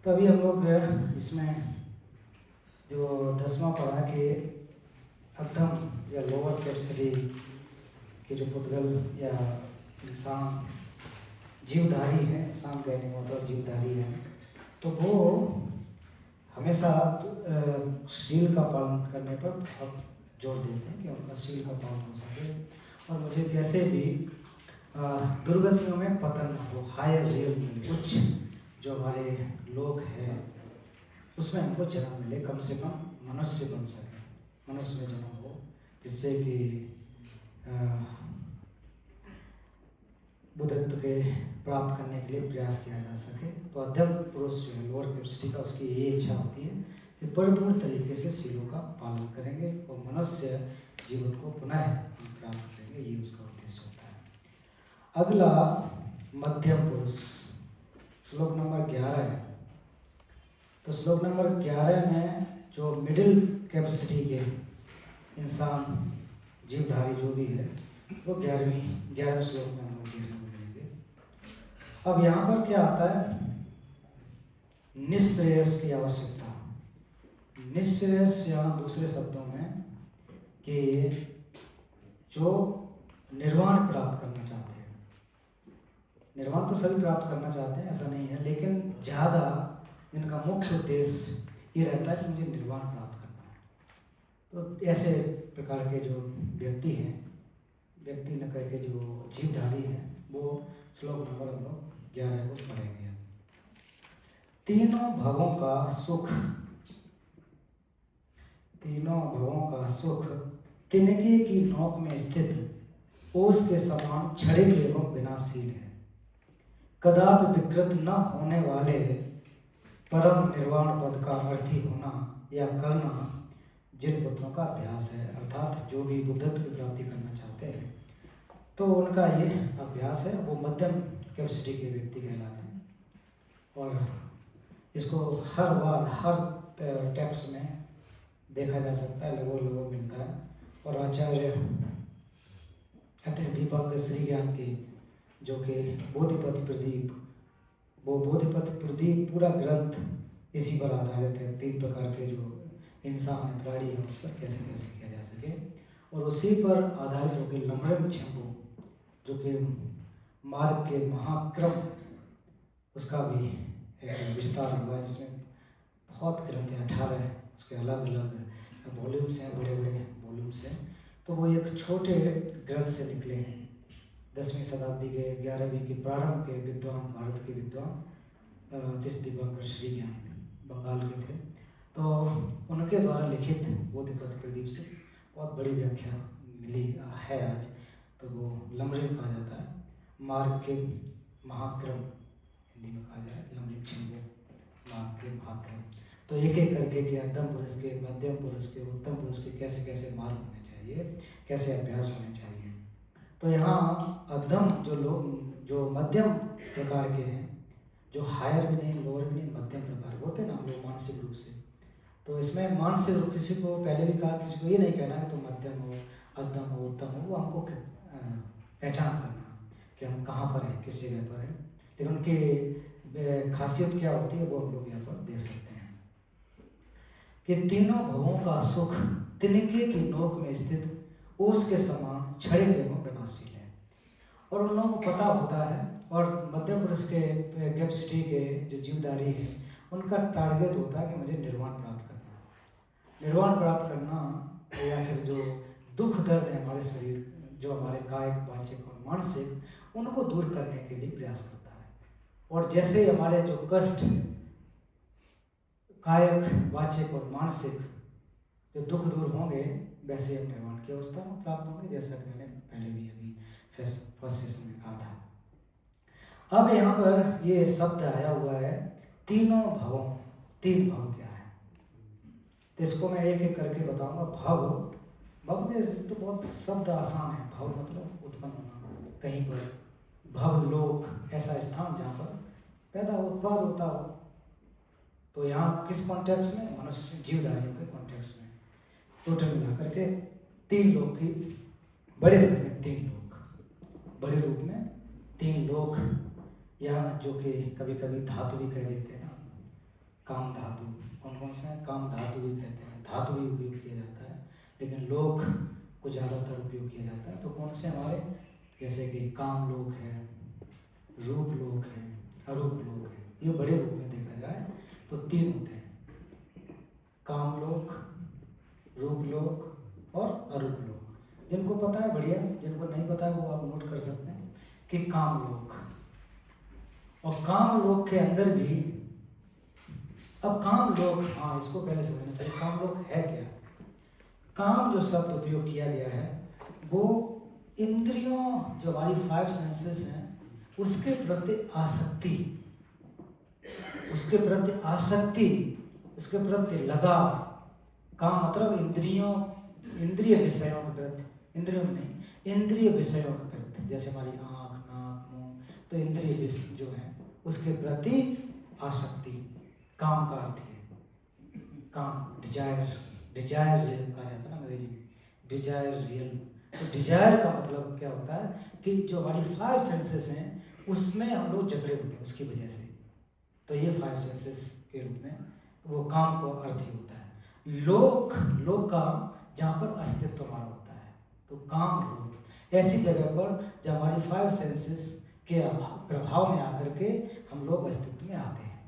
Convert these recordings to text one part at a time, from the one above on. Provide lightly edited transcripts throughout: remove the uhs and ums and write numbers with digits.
तो अभी हम लोग इसमें जो 10वां पढ़ा कि अधम या लोअर कैपेसिटी के जो पुद्गल या इंसान जीवधारी हैं, इंसान कहने का मतलब जीवधारी हैं, तो वो हमेशा शील का पालन करने पर बहुत जोर देते हैं कि उनका शील का पालन हो सके और मुझे कैसे भी दुर्गतियों में पतन न हो, हायर रियल में उच्च जो हमारे लोग हैं उसमें हमको जन्म मिले, कम से कम मनुष्य बन सके, मनुष्य में जन्म हो, जिससे कि बुद्धत्व के प्राप्त करने के लिए प्रयास किया जा सके। तो अध्यम पुरुष जो है लोअर कैपेसिटी का, उसकी ये इच्छा होती है कि परिपूर्ण तरीके से शीलों का पालन करेंगे और मनुष्य जीवन को पुनः प्राप्त करेंगे, ये उसका उद्देश्य होता है। अगला मध्यम पुरुष, श्लोक नंबर 11 है। तो श्लोक नंबर 11 में जो मिडिल कैपेसिटी के इंसान जीवधारी जो भी है वो 11वें श्लोक में हम लोग देखेंगे। अब यहाँ पर क्या आता है, निःश्रेयस की आवश्यकता। निःश्रेयस या दूसरे शब्दों में कि जो निर्वाण प्राप्त करना चाहते हैं, निर्वाण तो सभी प्राप्त करना चाहते हैं, ऐसा नहीं है, लेकिन ज़्यादा इनका मुख्य उद्देश्य ये रहता है कि मुझे निर्वाण प्राप्त करना है। तो ऐसे प्रकार के जो व्यक्ति हैं, व्यक्ति न करके जो जीवधारी हैं, वो श्लोक नंबर हम लोग 11 को पढ़ेंगे। तीनों भवों का सुख, तीनों भवों का सुख तिनके की नोक में स्थित ओस के समान क्षणिक एवं विनाशील है। कदापि विकृत न होने वाले परम निर्वाण पद का अर्थी होना या करना जिन पुत्रों का अभ्यास है, अर्थात जो भी बुद्धत्व की प्राप्ति करना चाहते हैं तो उनका ये अभ्यास है, वो मध्यम कैपेसिटी के व्यक्ति कहलाते हैं। और इसको हर बार हर टेक्स्ट में देखा जा सकता है, लगभग मिलता है। और आचार्य अतिश दीपक श्री ज्ञान के जो कि बोधिपति प्रदीप, वो बोधिपति प्रदीप पूरा ग्रंथ इसी पर आधारित है। 3 प्रकार के जो इंसान है, प्राणी है, उस पर कैसे कैसे किया जा सके, और उसी पर आधारित होकर लमरम छंबू जो कि मार्ग के महाक्रम, उसका भी एक विस्तार हुआ है, जिसमें बहुत ग्रंथ हैं, 18 है, उसके अलग अलग वॉल्यूम्स हैं, बड़े बड़े वॉल्यूम्स हैं। तो वो एक छोटे ग्रंथ से निकले हैं। 10वीं शताब्दी के 11वीं के प्रारंभ के विद्वान, भारत के विद्वान अतिश दीपक श्री ज्ञान बंगाल के थे, तो उनके द्वारा लिखित बोधिपति प्रदीप से बहुत बड़ी व्याख्या मिली है आज। तो वो लमरिम कहा जाता है, मार्ग के महाक्रम हिंदी में कहा जाए, लमरिम छंबू मार्ग के महाक्रम। तो एक एक करके कि अधम पुरुष के, मध्यम पुरुष के, उत्तम पुरुष के कैसे कैसे मार्ग होने चाहिए, कैसे अभ्यास होने चाहिए। तो यहाँ अधम जो लोग, जो मध्यम प्रकार के हैं, जो हायर भी नहीं लोअर भी नहीं, मध्यम प्रकार होते ना हम लोग मानसिक रूप से। तो इसमें मानसिक रूप, किसी को पहले भी कहा, किसी को ये नहीं कहना कि तो मध्यम हो, अधम हो, उत्तम हो, वो हमको पहचान करना कि हम कहाँ पर हैं, किस जगह पर हैं। लेकिन उनकी खासियत क्या होती है वो हम लोग यहाँ पर देख सकते हैं कि तीनों भवों का सुख तिनके की नोक में स्थित ओस के समान क्षणिक एवं विनाशील है। और उन लोगों को पता होता है, और मध्य पुरुष के कैपेसिटी के जो जीवधारी है, उनका टारगेट होता है कि मुझे निर्वाण प्राप्त करना। निर्वाण प्राप्त करना या फिर जो दुख दर्द है हमारे शरीर, जो हमारे कायिक, वाचिक और मानसिक, उनको दूर करने के लिए प्रयास करता है। और जैसे हमारे जो कष्ट कायिक, वाचिक और मानसिक जो दुख दूर होंगे, वैसे हम निर्वाण की अवस्था में प्राप्त होंगे, जैसा कि मैंने पहले भी अभी फर्स्ट सेशन में कहा था। अब यहाँ पर ये शब्द आया हुआ है तीनों भवों। 3 भव क्या है, तो इसको मैं एक एक करके बताऊंगा। भव में तो बहुत शब्द आसान है। भव मतलब उत्पन्न होना, कहीं पर भव लोक, ऐसा स्थान जहाँ पर पैदा उत्पाद होता हो। तो यहाँ किस कॉन्टेक्स्ट में, मनुष्य जीवधारियों के कॉन्टेक्स्ट में टोटल मिला करके 3 लोक की, बड़े रूप में 3 लोक, बड़े रूप में 3 लोक, या जो कि कभी कभी धातु भी कह देते हैं ना, कौन से हैं? काम धातु भी कहते हैं, धातु भी उपयोग किया जाता है, लेकिन लोक को ज़्यादातर उपयोग किया जाता है। तो कौन से हमारे, जैसे कि काम लोक है, रूप लोक है, अरूप लोक है। ये बड़े रूप में देखा जाए तो 3 होते हैं, काम लोक, रूप लोक और अरूप लोक। जिनको पता है बढ़िया, जिनको नहीं पता है वो आप नोट कर सकते हैं कि काम लोक। और काम लोक के अंदर भी, अब काम लोक, हाँ इसको पहले समझना चाहिए, काम लोक है क्या? काम जो शब्द उपयोग किया गया है वो इंद्रियों, जो हमारी 5 सेंसेस हैं, उसके प्रति आसक्ति, उसके प्रति आसक्ति, उसके प्रति लगाव। काम मतलब इंद्रियों, इंद्रिय विषयों के प्रति, इंद्रियों में नहीं, इंद्रिय विषयों के प्रति, जैसे हमारी आँख, नाक, मुंह, तो इंद्रिय विषय जो है उसके प्रति आसक्ति काम का अर्थ है। काम डिजायर, डिजायर रियल कहा जाता है अंग्रेजी में, डिजायर रियल। तो डिजायर का मतलब क्या होता है कि जो हमारी 5 सेंसेस हैं उसमें हम लोग जकड़े होते हैं उसकी वजह से। तो ये 5 सेंसेस के रूप में वो काम को अर्थ ही होता है। लोक, लोक का जहाँ पर अस्तित्व हमारा होता है, तो काम लोक ऐसी जगह पर जब हमारी 5 सेंसेस के प्रभाव में आकर के हम लोग अस्तित्व में आते हैं,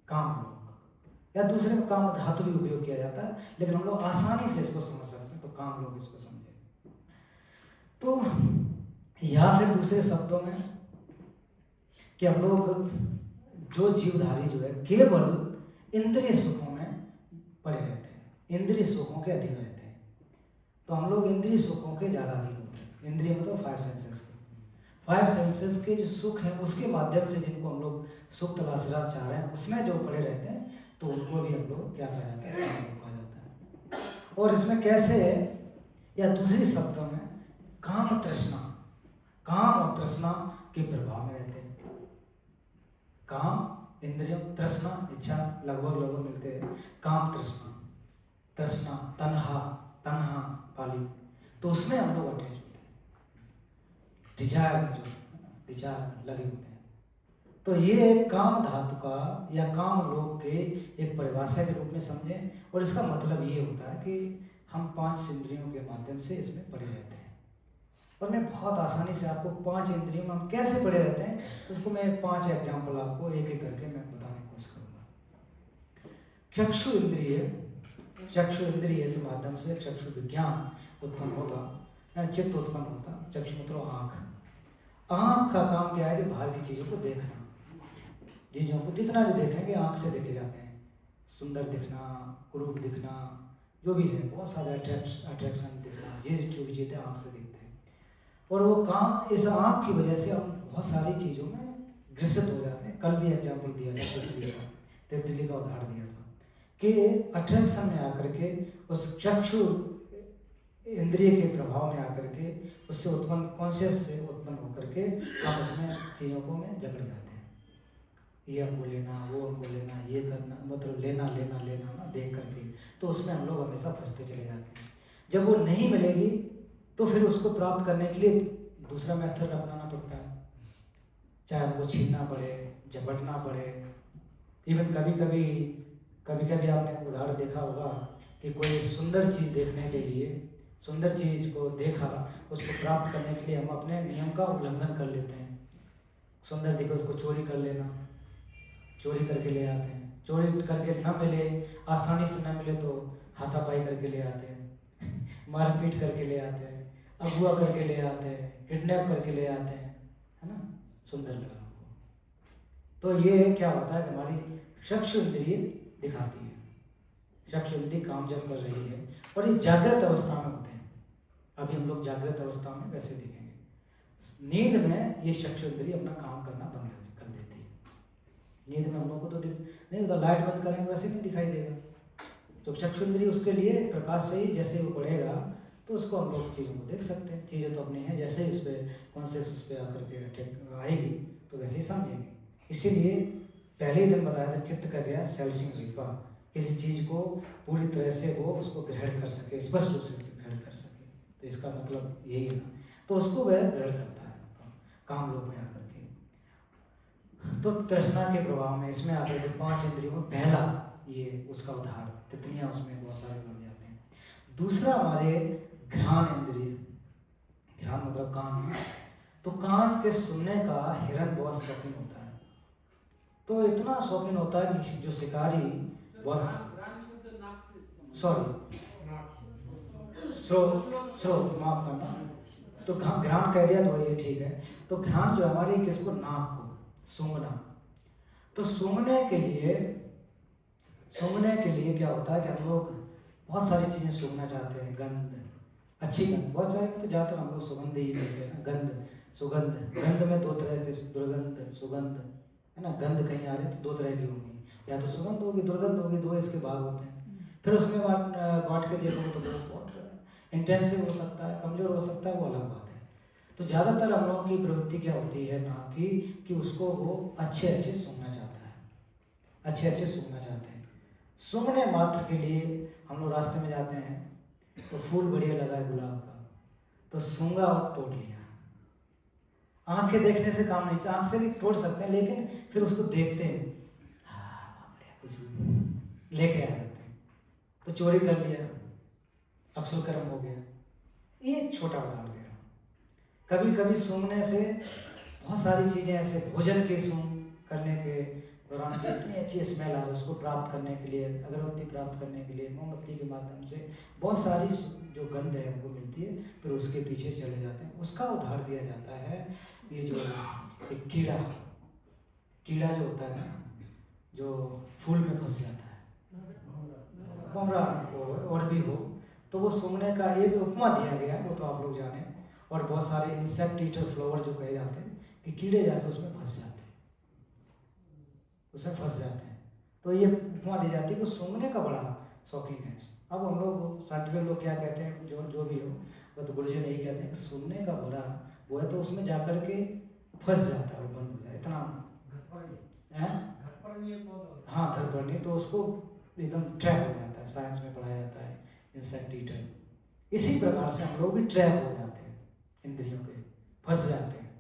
काम लोक। या दूसरे में काम धातु भी उपयोग किया जाता है, लेकिन हम लोग आसानी से इसको समझ सकते हैं, तो काम लोग इसको समझे। तो या फिर दूसरे शब्दों में कि हम लोग जो जीवधारी जो है केवल इंद्रिय सुखों में पड़े रहते हैं, इंद्रिय सुखों के अधीन रहते हैं। तो हम लोग इंद्रिय सुखों के ज़्यादा अधीन होते हैं। इंद्रिय मतलब 5 सेंसेस के, 5 सेंसेस के जो सुख हैं उसके माध्यम से जिनको हम लोग सुख तलाशना चाह रहे हैं, उसमें जो पड़े रहते हैं, तो उनको भी हम लोग क्या कहा जाता है? काम लोक कहा जाता है। और इसमें कैसे है, या दूसरे शब्दों में काम तृष्णा, काम और तृष्णा के प्रभाव में रहते हैं। काम, इंद्रियों, तृष्णा, इच्छा लगभग लगभग मिलते हैं। काम तृष्णा, तृष्णा, तन्हा, तन्हा पाली, तो उसमें हम लोग अटैच होते हैं, डिजायर में, जो डिजायर लगे होते हैं। तो ये काम धातु का या काम लोक के एक परिभाषा के रूप में समझें। और इसका मतलब ये होता है कि हम 5 इंद्रियों के माध्यम से इसमें पड़े रहते हैं। और मैं बहुत आसानी से आपको 5 इंद्रियों में हम कैसे पड़े रहते हैं, उसको मैं 5 एग्जाम्पल आपको एक एक करके मैं बताने की कोशिश करूँगा। चक्षु इंद्रिय, चक्षु इंद्रिय के माध्यम से चक्षु विज्ञान उत्पन्न होगा, यानी चित्त उत्पन्न होता। चक्षु मतलब आँख। आँख का काम क्या है कि बाहर की चीज़ों को देखना, चीज़ों को जितना भी देखेंगे आँख से देखे जाते हैं। सुंदर दिखना, कुरूप दिखना, जो भी है, बहुत सारे अट्रैक्शन दिखना, जो भी चीज़ें आँख से दिखते हैं। और वो काम, इस आँख की वजह से हम बहुत सारी चीज़ों में ग्रसित हो जाते हैं। कल भी एग्जाम्पल दिया था, तितली का उदाहरण दिया था कि अट्रैक्शन में आकर के उस चक्षु इंद्रिय के प्रभाव में आकर के उससे उत्पन्न, कॉन्शियस से उत्पन्न होकर के हम उसमें चीज़ों को में जकड़ जाते हैं। ये हमको लेना, वो हमको लेना, ये करना, मतलब लेना लेना लेना ना देख करके, तो उसमें हम लोग हमेशा फंसते चले जाते हैं। जब वो नहीं मिलेगी तो फिर उसको प्राप्त करने के लिए दूसरा मेथड अपनाना पड़ता है, चाहे हमको छीनना पड़े, झपटना पड़े। इवन कभी कभी आपने उदाहरण देखा होगा कि कोई सुंदर चीज़ देखने के लिए, सुंदर चीज़ को देखा, उसको प्राप्त करने के लिए हम अपने नियम का उल्लंघन कर लेते हैं। सुंदर दिखे उसको चोरी कर लेना, चोरी करके ले आते हैं। चोरी करके न मिले, आसानी से न मिले तो हाथापाई करके ले आते हैं, मारपीट करके ले आते हैं, अगुआ करके ले आते हैं, किडनैप करके ले आते हैं, है ना, सुंदर लगा हमको। तो ये क्या होता है कि हमारी चक्षु इंद्रिय दिखाती है, चक्षु इंद्रिय काम जब कर रही है, और ये जागृत अवस्था में होते हैं। अभी हम लोग जागृत अवस्था में वैसे दिखेंगे, नींद में ये चक्षु इंद्रिय अपना काम करना बंद कर देती है। नींद में हम लोग को तो नहीं होता, लाइट बंद करेंगे वैसे नहीं दिखाई देगा। तो चक्षु इंद्रिय उसके लिए प्रकाश से ही जैसे वो बढ़ेगा तो उसको हम लोग चीज़ों को देख सकते हैं। चीज़ें तो अपनी हैं, जैसे ही उस पर कॉन्शियस उस पर आकर के आएगी तो वैसे ही समझेंगे। इसीलिए पहले ही दिन बताया था, चित्त का गया सेल्सिंग रिपा, किसी चीज़ को पूरी तरह से वो उसको ग्रहण कर सके, स्पष्ट रूप से ग्रहण कर सके। तो इसका मतलब यही है ना, तो उसको वह ग्रहण करता है काम लोक में आकर के। तो तृष्णा के प्रभाव में इसमें आगे जो 5 इंद्रियों में पहला ये उसका उदाहरण, तितलियां उसमें बहुत सारे लग जाते हैं। दूसरा हमारे घ्राण इंद्रिय, घ्राण मतलब कान। तो कान के सुनने का हिरन बहुत शौकीन होता है। तो इतना शौकीन होता है कि जो शिकारी बहुत सॉरी स्रोत माफ करना, तो घ्राण कह दिया तो ये ठीक है। तो घ्राण जो हमारी किसको, नाक को सूंघना। तो सूंघने के लिए क्या होता है कि हम लोग बहुत सारी चीजें सूंघना चाहते हैं। गंध, अच्छी गंध, बहुत सारे तो ज्यादातर हम लोग सुगंध ही लेते हैं ना। गंध, सुगंध, गंध में 2 तरह के, दुर्गंध, सुगंध है ना। गंध कहीं आ रहे तो 2 तरह की होंगी, या तो सुगंध होगी, दुर्गंध होगी, 2 इसके भाग होते हैं। फिर उसमें बांट के देखोगे तो बहुत इंटेंसिव हो सकता है, कमजोर हो सकता है, वो अलग बात है। तो ज़्यादातर हम लोगों की प्रवृत्ति क्या होती है ना कि उसको वो अच्छे अच्छे सूंघना चाहता है, अच्छे अच्छे सूंघना चाहते हैं। सूंघने मात्र के लिए हम लोग रास्ते में जाते हैं तो फूल बढ़िया लगा है गुलाब का, तो सूंघा और तोड़ लिया। आंखें देखने से काम नहीं, आंख से भी तोड़ सकते हैं, लेकिन फिर उसको देखते हैं, हाँ बढ़िया, कुछ लेके आ जाते हैं, तो चोरी कर लिया, अक्सर कर्म हो गया। ये एक छोटा उदाहरण दे रहा हूँ। कभी कभी सूंघने से बहुत सारी चीज़ें ऐसे, भोजन के सूंघ करने के दौरान इतनी अच्छी स्मेल आ रही है, उसको प्राप्त करने के लिए, अगरबत्ती प्राप्त करने के लिए मोमबत्ती के माध्यम से बहुत सारी जो गंध है हमको मिलती है, फिर उसके पीछे चले जाते हैं। उसका उदाहरण दिया जाता है ये जो एक कीड़ा जो होता है ना, जो फूल में फंस जाता है, भंवरा हो और भी हो, तो वो सूंघने का एक उपमा दिया गया है, वो तो आप लोग जाने। और बहुत सारे इंसेक्ट ईटर फ्लावर जो कहे जाते हैं कि कीड़े जाके उसमें फंस जाते हैं, उसमें फंस जाते हैं। तो ये उपमा दी जाती है कि सूंघने का बड़ा शौकीन है। अब हम लोग साइंटिफिक लोग क्या कहते हैं, जो भी हो, वो तो गुरुजी नहीं कहते हैं कि सूंघने का बड़ा वो है, तो उसमें जाकर के फंस जाता है, वो बंद हो जाए, इतना है। हाँ, धरपड़नी, तो उसको एकदम ट्रैप हो जाता है, साइंस में पढ़ाया जाता है इंसेक्ट ईटर। इसी प्रकार से हम लोग भी ट्रैप हो जाते हैं, इंद्रियों के फंस जाते हैं।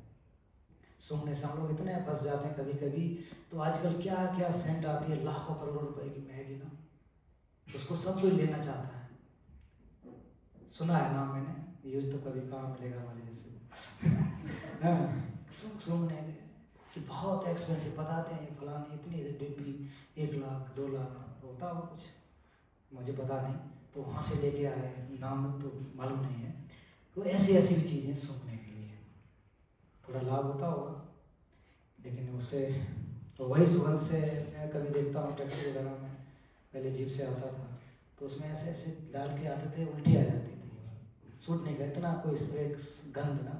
सूंघने से हम लोग इतने फंस जाते हैं कभी कभी। तो आजकल क्या क्या सेंट आती है, लाखों करोड़ों रुपए की महंगी ना, उसको सब कोई लेना चाहता है। सुना है नाम मैंने, यूज तो कभी कहाँ मिलेगा हमारे जैसे। सूंघने कि बहुत एक्सपेंसिव बताते हैं, फलानी इतनी डिब्बी 1 लाख 2 लाख होता हो कुछ, मुझे पता नहीं। तो वहाँ से लेके आए, नाम तो मालूम नहीं है। तो ऐसी ऐसी भी चीज़ें सूंघने के लिए थोड़ा लाभ होता होगा, लेकिन उससे तो वही सुगंध से मैं कभी देखता हूँ टैक्सी वगैरह में, पहले जीप से आता था तो उसमें ऐसे ऐसे डाल के आते थे, उल्टी आ जाती थी, सूट नहीं करता इतना कोई स्प्रे गंध ना।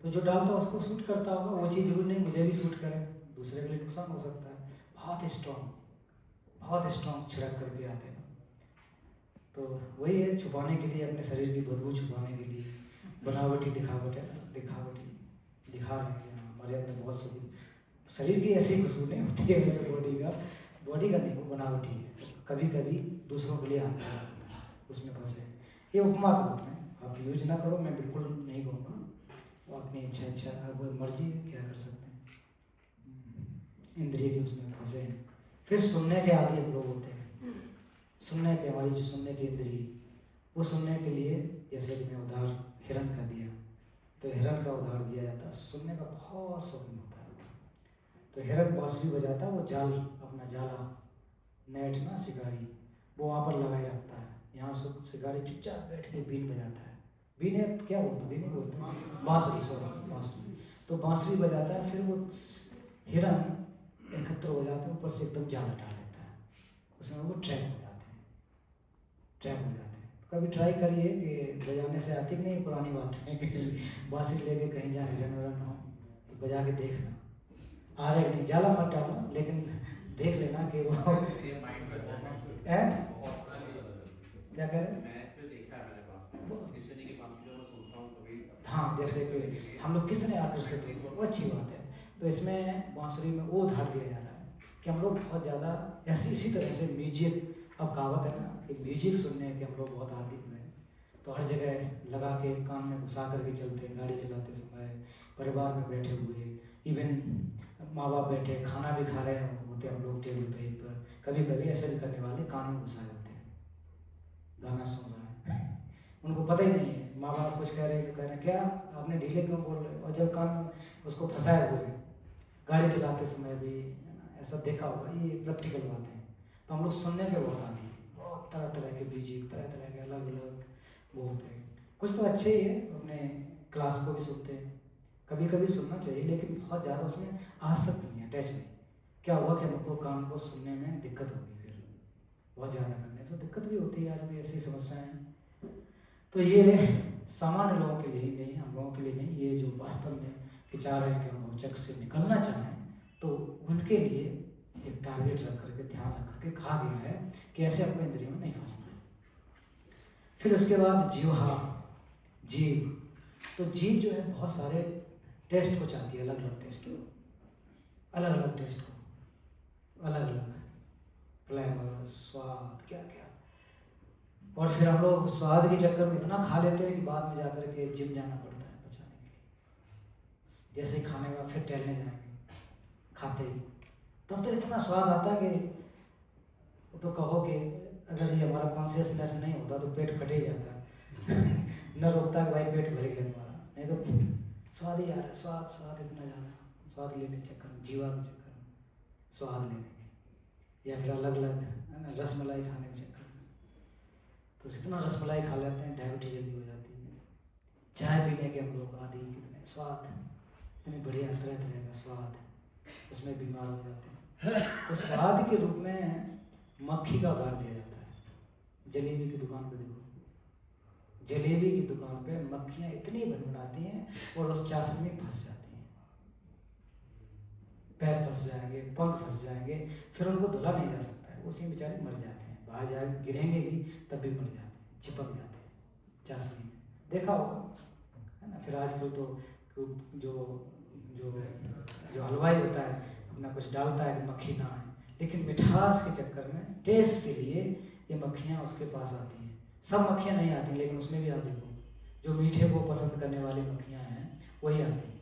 तो जो डालता है उसको सूट करता होगा, वो चीज़ जरूर नहीं मुझे भी सूट करे, दूसरे के लिए नुकसान हो सकता है। बहुत स्ट्रॉन्ग छिड़क करके आते हैं। तो वही है, छुपाने के लिए, अपने शरीर की बदबू छुपाने के लिए बनावटी दिखावट है, दिखा रहे हैं हमारे अंदर बहुत सुकून। शरीर की ऐसी खुशबू नहीं होती है वैसे बॉडी का नहीं, वो बनावटी है, कभी कभी दूसरों के लिए हानिकारक होता है, उसमें फंसे। ये उपमा के रूप में आप यूज ना करो, मैं बिल्कुल नहीं कहूँगा, वो अपनी इच्छा अब मर्जी है, क्या कर सकते हैं, इंद्रिय की उसमें फंसे हैं। फिर सुनने के आदि हम लोग होते हैं, सुनने के, हमारी जो सुनने की इंद्रिय, वो सुनने के लिए जैसे कि मैं उदाहरण हिरन का दिया, तो हिरन का उदाहरण दिया जाता है, सुनने का बहुत शौकीन होता है। तो हिरन बांसुरी बजाता है, वो जाल, अपना जाला नेट ना शिकारी, वो वहाँ पर लगाए रखता है। यहाँ शिकारी चुपचाप बैठ के बीन बजाता है, बीन है क्या बोलते हैं, बीन ही बोलते हैं, बांसुरी, सॉरी बांसुरी। तो बांसुरी बजाता है, फिर वो हिरन एकत्र हो जाते हैं, ऊपर से एकदम जाल हटा देता है, उसमें वो ट्रैप हो जाते हैं, ट्रैप हो जाते हैं। तो कभी ट्राई करिए कि बजाने से आती नहीं, पुरानी बात है कि बांसुरी लेके कहीं जहाँ हिरन वरन हो तो बजा के देखना, आ रहे नहीं, जाला मत डालना, लेकिन देख लेना कि वो है क्या कह रहे हैं। हाँ, जैसे कि हम लोग कितने आकर्षित होते हैं, वो अच्छी बात है। तो इसमें बांसुरी में वो उदाहरण दिया जा रहा है कि हम लोग बहुत ज़्यादा ऐसी इसी तरह से म्यूजिक, अब कहावत है ना कि म्यूजिक सुनने के हम लोग बहुत आदी हुए हैं। तो हर जगह लगा के कान में घुसा करके चलते हैं, गाड़ी चलाते समय, परिवार में बैठे हुए, इवन माँ बाप बैठे खाना भी खा रहे होते हम लोग टेबल पे पर, कभी कभी ऐसे भी करने वाले कान में घुसाए होते हैं, गाना सुन रहा है उनको पता ही नहीं है, माँ बाप कुछ कह रहे हैं तो कह रहे हैं क्या आपने ढीले क्यों बोल रहे, और जब कान में उसको फंसाए हुए गाड़ी चलाते समय भी ऐसा देखा होगा, ये प्रैक्टिकल बातें हैं। तो हम लोग सुनने के बहुत आती है, बहुत तरह तरह के म्यूजिक, तरह तरह के अलग अलग वो होते हैं। कुछ तो अच्छे ही है, अपने क्लास को भी सुनते हैं, कभी कभी सुनना चाहिए, लेकिन बहुत ज़्यादा उसमें आसक्त नहीं है, अटैच नहीं। क्या हुआ कि हमको कान को सुनने में दिक्कत होगी, फिर बहुत ज़्यादा करने से दिक्कत भी होती है, आज भी ऐसी समस्याएं हैं। तो ये सामान्य लोगों के लिए ही नहीं, हम लोगों के लिए नहीं, ये जो वास्तव में कि चाह रहे हैं कि हम भौचक से निकलना चाहें, तो उनके लिए एक टारगेट रख करके, ध्यान रख करके कहा गया है कि ऐसे आपको इंद्रियों में नहीं फंसना है। फिर उसके बाद जीवा, जीव, तो जीव जो है बहुत सारे टेस्ट को चाहती है, अलग अलग टेस्ट को, अलग अलग टेस्ट को, अलग अलग फ्लेवर, स्वाद, क्या क्या। और फिर हम लोग स्वाद के चक्कर में इतना खा लेते हैं कि बाद में जाकर के जिम जाना पड़ता है पचाने के लिए। जैसे ही खाने के बाद फिर टहलने जाएंगे खाते ही, तब तो इतना स्वाद आता है कि तो कहो कि अगर ये हमारा कॉन्शियसनेस नहीं होता तो पेट फटे जाता न रोकता कि भाई पेट भर गया तुम्हारा, नहीं तो स्वाद ही आ रहा है, स्वाद स्वाद इतना ज़्यादा, स्वाद लेने के चक्कर में, जीवा के चक्कर में, स्वाद लेने के, या फिर अलग अलग है ना रसमलाई खाने के चक्कर में, तो जितना रसमलाई खा लेते हैं डायबिटीज जल्दी हो जाती है। चाय पीने के हम लोग आदि, कितने स्वाद, इतनी बढ़िया तरह तरह का स्वाद, उसमें बीमार हो जाते हैं। तो स्वाद के रूप में मक्खी का उदाहरण दिया जाता है। जलेबी की दुकान पे देखो, जलेबी की दुकान पे मक्खियाँ इतनी भनभनाती हैं और उस चाशनी में फंस जाती हैं, पैर फंस जाएंगे, पंख फंस जाएंगे, फिर उनको धुला नहीं जा सकता है, उसी बेचारे मर जाते हैं, बाहर जाए गिरेंगे भी तब भी मर जाते हैं, चिपक जाते हैं चाशनी में, देखा होगा है ना। फिर आजकल तो जो जो जो हलवाई होता है अपना कुछ डालता है कि मक्खी ना आए, लेकिन मिठास के चक्कर में, टेस्ट के लिए ये मक्खियाँ उसके पास आती हैं। सब मक्खियाँ नहीं आती, लेकिन उसमें भी आप देखो जो मीठे को पसंद करने वाली मक्खियाँ हैं वही आती हैं,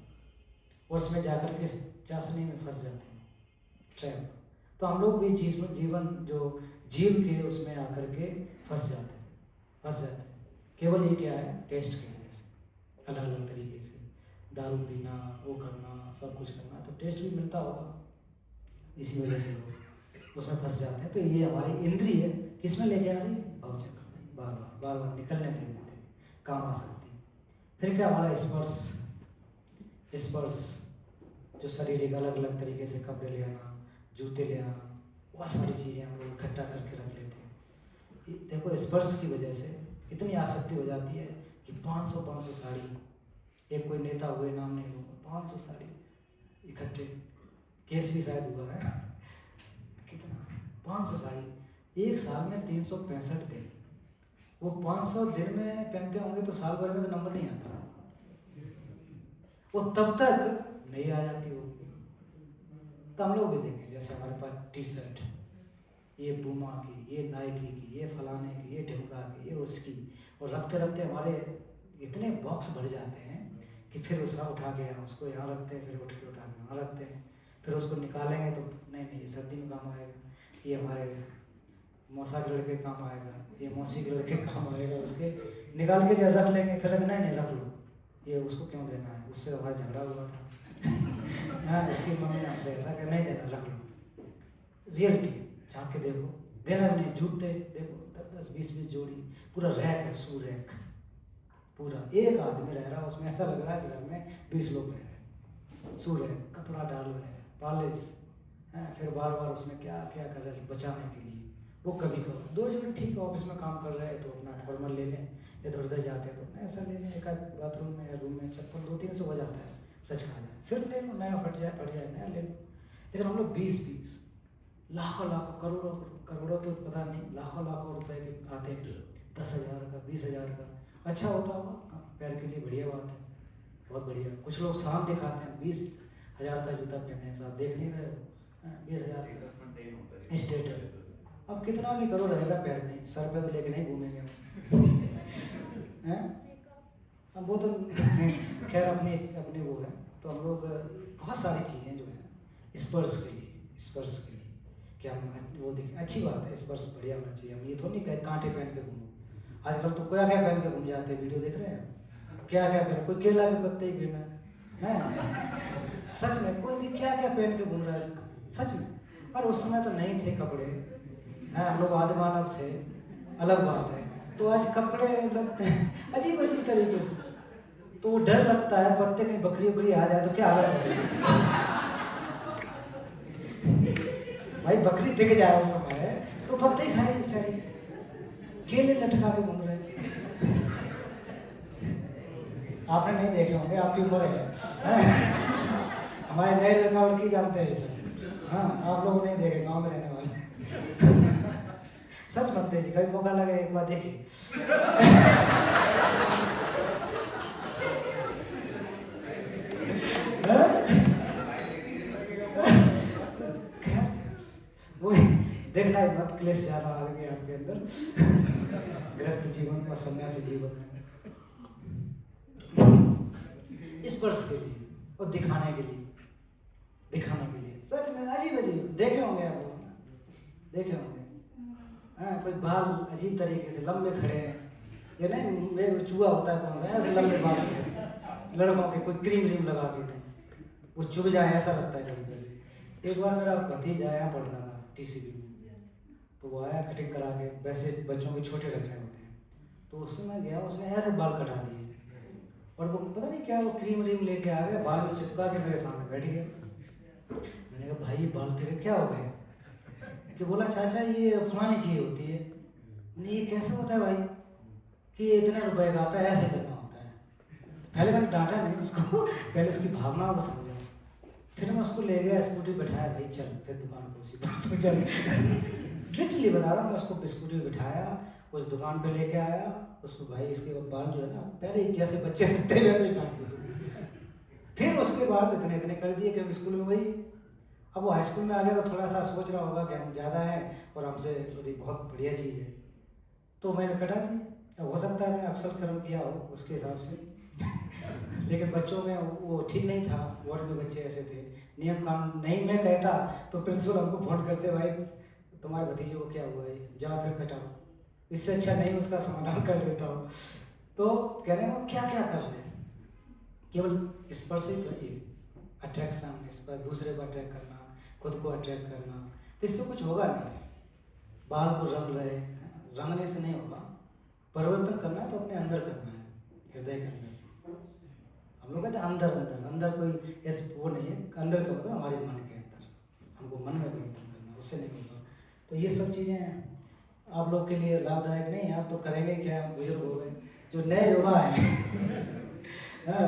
और उसमें जाकर के चाशनी में फंस जाती हैं, ट्रैप। तो हम लोग भी जीवन जो जीव के उसमें आकर के फंस जाते हैं। केवल ये क्या है, टेस्ट की वजह से, अलग अलग तरीके से दारू पीना, वो करना, सब कुछ करना, तो टेस्ट भी मिलता होगा, इसी वजह से लोग उसमें फंस जाते हैं। तो ये हमारी इंद्रिय किसमें लेके आ रही है, भौचक, बार बार निकलने देते काम आ सकती है। फिर क्या हमारा स्पर्श जो शरीर एक अलग अलग तरीके से, कपड़े ले आना, जूते ले आना, बहुत सारी चीज़ें हम लोग इकट्ठा करके रख लेते हैं। देखो स्पर्श की वजह से इतनी आसक्ति हो जाती है कि 500 साड़ी, एक कोई नेता हुए नाम नहीं लूँगा, 500 साड़ी इकट्ठे, केस भी शायद हुआ है, कितना 500 साड़ी, एक साल में 365 दिन, वो 500 दिन में पहनते होंगे तो साल भर में तो नंबर नहीं आता, वो तब तक नहीं आ जाती होगी। तो हम लोग भी देखें, जैसे हमारे पास टी शर्ट, ये पूमा की, ये नाइकी की, ये फलाने की, ये ढिमका की, ये उसकी, और रखते रखते हमारे इतने बॉक्स भर जाते हैं कि फिर उसका उठा के उसको यहाँ रखते हैं, फिर उठ के उठा के वहाँ रखते हैं, फिर उसको निकालेंगे तो नहीं ये सर्दी में काम आएगा, ये हमारे मौसा के लड़के काम आएगा, ये मौसी के लड़के काम आएगा, उसके निकाल के जब रख लेंगे, फिर नहीं रख लो, ये उसको क्यों देना है, उससे हमारा झगड़ा हुआ था हाँ, उसकी मम्मी ने हमसे ऐसा कि नहीं देना, रख लो। रियलिटी झाँक के देखो, देना भी नहीं, जूते देखो 10 20 जोड़ी, पूरा रैक है, शू रैक, पूरा एक आदमी रह रहा है उसमें, ऐसा लग रहा है इस घर में 20 लोग रह रहे हैं, शू रैक, कपड़ा डाल रहे हैं, पॉलिश है, फिर बार बार उसमें क्या क्या कर रहे हैं बचाने के लिए, वो कभी कभी 2 जोड़ी ठीक है, ऑफिस में काम कर रहे हैं तो अपना फॉर्मल ले लें, इधर उधर जाते हैं तो ऐसा ले लें, एक आध बाथरूम में या रूम में चप्पल 200-300 हो जाता है, सच कहा जाए, फिर ले लो, नया फट जाए नया ले लो। लेकिन हम लोग 20 लाखों करोड़ों तो पता नहीं, लाखों रुपए के आते हैं, 10,000 का, 20,000 का, अच्छा होता होगा पैर के लिए, बढ़िया बात है, बहुत बढ़िया। कुछ लोग शान दिखाते हैं, 20,000 का जूता पहने हैं, साहब देख नहीं रहे हो, 20,000 स्टेटस, अब कितना भी करो रहेगा पैर में, सर पे तो लेके नहीं घूमेंगे हैं, अब वो तो खैर अपनी वो है। तो हम लोग बहुत सारी चीज़ें जो हैं स्पर्श के लिए, स्पर्श के लिए कि हम वो देखें, अच्छी बात है, स्पर्श बढ़िया होना चाहिए। हम ये थोड़ी नहीं कहे कांटे पहन के घूमो, आजकल तो क्या क्या पहन के घूम जाते हैं, वीडियो देख रहे हैं, क्या क्या पहन, कोई केला के पत्ते ही पहना है, सच में कोई भी क्या क्या पहन के घूम रहा है, सच में। पर उस समय तो नहीं थे कपड़े, हैं, हम लोग आदि मानव थे, अलग बात है। तो आज कपड़े लगते हैं अजीब अजीब तरीके से, तो वो डर लगता है पत्ते में बकरी उकरी आ जाए तो क्या हालत होगी। भाई बकरी दिख जाए उस समय तो पत्ते खाए बेचारी, केले लटका के घूम रहे। आपने नहीं देखे होंगे, आपकी उम्र है। हमारे नए लड़का लड़की जानते हैं ये सब। हाँ, आप लोग नहीं देखे, गांव में रहने वाले। सच बनते जी, कभी मौका लगे एक बार देखिए। वो देखना है मत, क्लेश ज्यादा आ गए आपके अंदर ग्रस्त जीवन और सन्यासी जीवन में। स्पर्श के लिए और दिखाने के लिए, दिखाने के लिए सच में अजीब अजीब देखे होंगे आप लोग, देखे होंगे। हाँ, कोई बाल अजीब तरीके से लंबे खड़े हैं, ये नहीं मैं चूहा होता है कौन सा, ऐसे लंबे बाल लड़कों के, कोई क्रीम व्रीम लगा के वो चुभ जाए ऐसा लगता है कभी कभी। एक बार मेरा भतीजा आया पढ़ रहा था टीसीबी में, तो वो आया कटिंग करा के, वैसे बच्चों के छोटे रखने होते हैं, तो उससे मैं गया, उसने ऐसे बाल कटा दिए और वो पता नहीं क्या वो क्रीम व्रीम लेके आ गया, बाल में चिपका के मेरे सामने बैठ गया। मैंने कहा भाई बाल तेरे क्या हो गए? कि बोला चाचा ये फलानी चीज होती है। ये कैसे होता है भाई? कि ये इतने रुपए का आता है, ऐसे करना होता है। पहले मैंने डांटा नहीं उसको, पहले उसकी भावना को समझा, फिर मैं उसको ले गया, स्कूटी बैठाया, भाई चल फिर दुकान पर उसी बात पर चल। लिटरली बता रहा हूँ, मैं उसको स्कूटी में बिठाया, उस दुकान पे लेके आया उसको, भाई इसके बाल जो है ना पहले जैसे बच्चे रखते हैं वैसे ही काट दिए, फिर उसके बाल इतने इतने कर दिए क्योंकि स्कूल में वही। अब वो हाई स्कूल में आ गया तो थोड़ा सा सोच रहा होगा कि हम ज़्यादा हैं और हमसे बहुत बढ़िया चीज़ है, तो मैंने कटा दी। अब हो सकता है मैंने अक्सर कर्म किया हो उसके हिसाब से। लेकिन बच्चों में वो ठीक नहीं था, वार्ड में बच्चे ऐसे थे, नियम कानून नहीं मैं कहता तो प्रिंसिपल हमको फोन करते, भाई तुम्हारे भतीजे को क्या हुआ है, जाओ फिर कटाओ, इससे अच्छा नहीं उसका समाधान कर देता हूँ। तो कहने वो क्या क्या कर रहे हैं, केवल स्पर्श ही तो ये अट्रैक्शन, इस पर दूसरे को अट्रैक्ट करना, खुद को अट्रैक्ट करना, तो इससे कुछ होगा नहीं। बाल को रंग रहे, रंगने से नहीं होगा, परिवर्तन करना है तो अपने अंदर करना है, हृदय के अंदर। हम लोग कहते हैं अंदर अंदर, अंदर कोई ऐसे वो नहीं है, अंदर का मतलब हमारे मन के अंदर, हमको मन में परिवर्तन करना, उससे नहीं होगा। तो ये सब चीज़ें आप लोग के लिए लाभदायक नहीं है, आप तो करेंगे क्या, बुजुर्ग हो गए। जो नए युवा हैं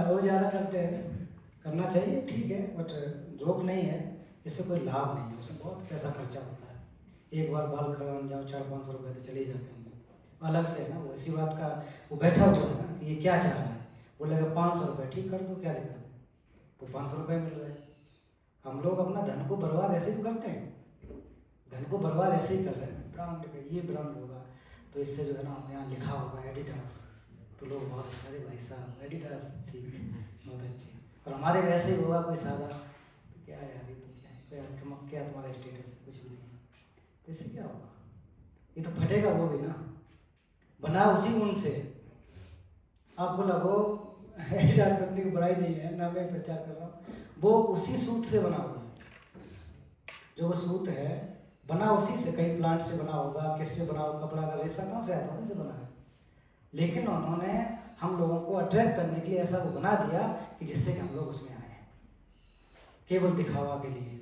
वो ज़्यादा करते हैं, करना चाहिए ठीक है, बट जोक नहीं है, इससे कोई लाभ नहीं है, उसमें बहुत पैसा खर्चा होता है। एक बार बाल करवाने जाओ 400-500 रुपये तो चले जाते हैं, अलग से है ना। वो इसी बात का वो बैठा हुआ है ना, ये क्या चाह रहा है, बोलेगा 500 रुपये, ठीक कर दो, क्या दिक्कत है, तो 500 रुपये मिल रहे हैं। हम लोग अपना धन को बर्बाद ऐसे ही करते हैं, धन को बर्बाद ऐसे ही कर रहे हैं। ब्रांड पे ये ब्रांड होगा तो इससे जो है ना यहाँ लिखा होगा एडिडास, तो लोग बहुत सारे भाई साहब एडिडास ठीक है बहुत अच्छे, और हमारे वैसे ही होगा कोई सादा, तो क्या है यार, ये तो क्या तुम्हारा स्टेटस है, कुछ भी नहीं, तो इससे क्या होगा, ये तो फटेगा वो भी ना, बना उसी ऊन से। आपको लगो एडिडास कंपनी की बुराई नहीं है ना, मैं प्रचार कर रहा हूँ, वो उसी सूत से बना हुआ है, जो वो सूत है बना उसी से, कई प्लांट से बना होगा, किससे बना होगा, कपड़ा का रेशा कहाँ से आता है, उनसे बना है। लेकिन उन्होंने हम लोगों को अट्रैक्ट करने के लिए ऐसा वो बना दिया कि जिससे कि हम लोग उसमें आए, केवल दिखावा के लिए,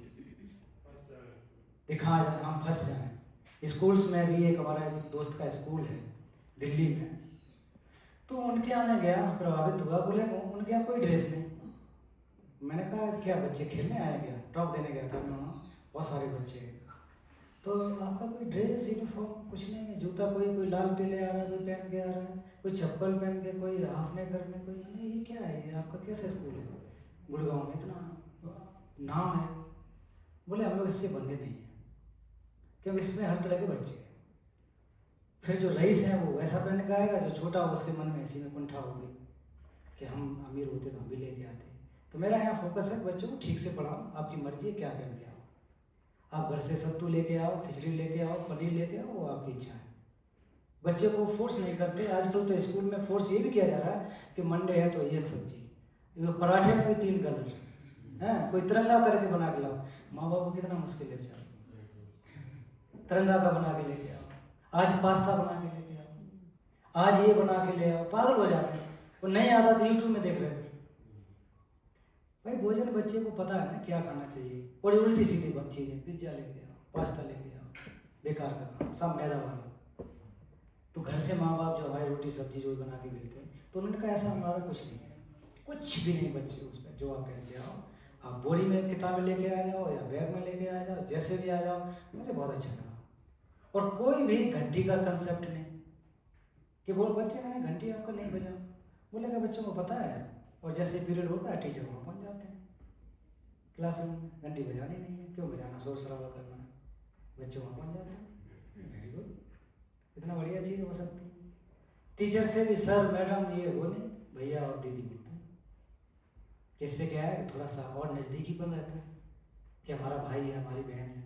दिखा हम फंस जाए। स्कूल्स में भी एक हमारा दोस्त का स्कूल है दिल्ली में, तो उनके यहाँ मैं गया, प्रभावित हुआ, बोले उनके यहाँ कोई ड्रेस नहीं। मैंने कहा क्या बच्चे खेलने आए क्या, टॉप देने गया था मैं वहाँ, बहुत सारे बच्चे, तो आपका कोई ड्रेस यूनिफॉर्म कुछ नहीं है, जूता कोई लाल पीले आ रहा है, कोई पहन के आ रहा है, कोई चप्पल पहन के, कोई हाफ नेकर में, कोई नहीं, ये क्या है, ये आपका कैसा स्कूल है, गुड़गांव में इतना नाम है। बोले हम लोग इससे बंधे नहीं हैं, क्योंकि इसमें हर तरह के बच्चे हैं। फिर जो रईस है वो वैसा पहन के आएगा, जो छोटा हो उसके मन में इसी में कुंठा होगी कि हम अमीर होते तो हम भी लेके आते, तो मेरा यहाँ फोकस है बच्चों को ठीक से पढ़ाओ, आपकी मर्जी है क्या करके आओ। आप घर से सत्तू लेके आओ, खिचड़ी लेके आओ, पनीर लेके आओ, वो आपकी इच्छा है। बच्चे को फोर्स नहीं करते। आजकल तो स्कूल में फोर्स ये भी किया जा रहा है कि मंडे है तो ये सब्जी, पराठे में भी 3 कलर हैं, कोई तिरंगा करके बना के लाओ। माँ बाप को कितना मुश्किल है बेचारा, तिरंगा का बना के लेके आओ, आज पास्ता बना के लेके आओ, आज ये बना के ले आओ, पागल हो जाते हैं। वो नहीं आता तो यूट्यूब में देख रहे हैं। भाई भोजन बच्चे को पता है ना क्या खाना चाहिए, और उल्टी सीधी बात चीज़ें, पिज्जा लेके आओ, पास्ता लेके आओ, बेकार का काम, सब मैदा वाला। तो घर से माँ बाप जो हमारी रोटी सब्जी जो बना के मिलते हैं, तो उन्होंने कहा ऐसा हमारा कुछ नहीं है, कुछ भी नहीं बच्चे उसमें, जो आप पहन के आओ, आप बोरी में किताबें लेके आ जाओ या बैग में लेके आ जाओ, जैसे भी आ जाओ। मुझे बहुत अच्छा लगा। और कोई भी घंटी का कंसेप्ट नहीं कि बोल बच्चे मैंने घंटी आपको नहीं बजाओ, बोलेगा बच्चों को पता है, और जैसे पीरियड होता है टीचर वहाँ पहुँच जाते हैं क्लासरूम में, घंटी बजानी नहीं है, क्यों बजाना, शोर शराबा करना है, बच्चे वहाँ पहुँच जाते हैं। वेरी गुड, इतना बढ़िया चीज़ हो सकती है। टीचर से भी सर मैडम ये वो नहीं, भैया और दीदी बोलते हैं। इससे क्या है, थोड़ा सा और नज़दीकीपन रहता है कि हमारा भाई है, हमारी बहन है।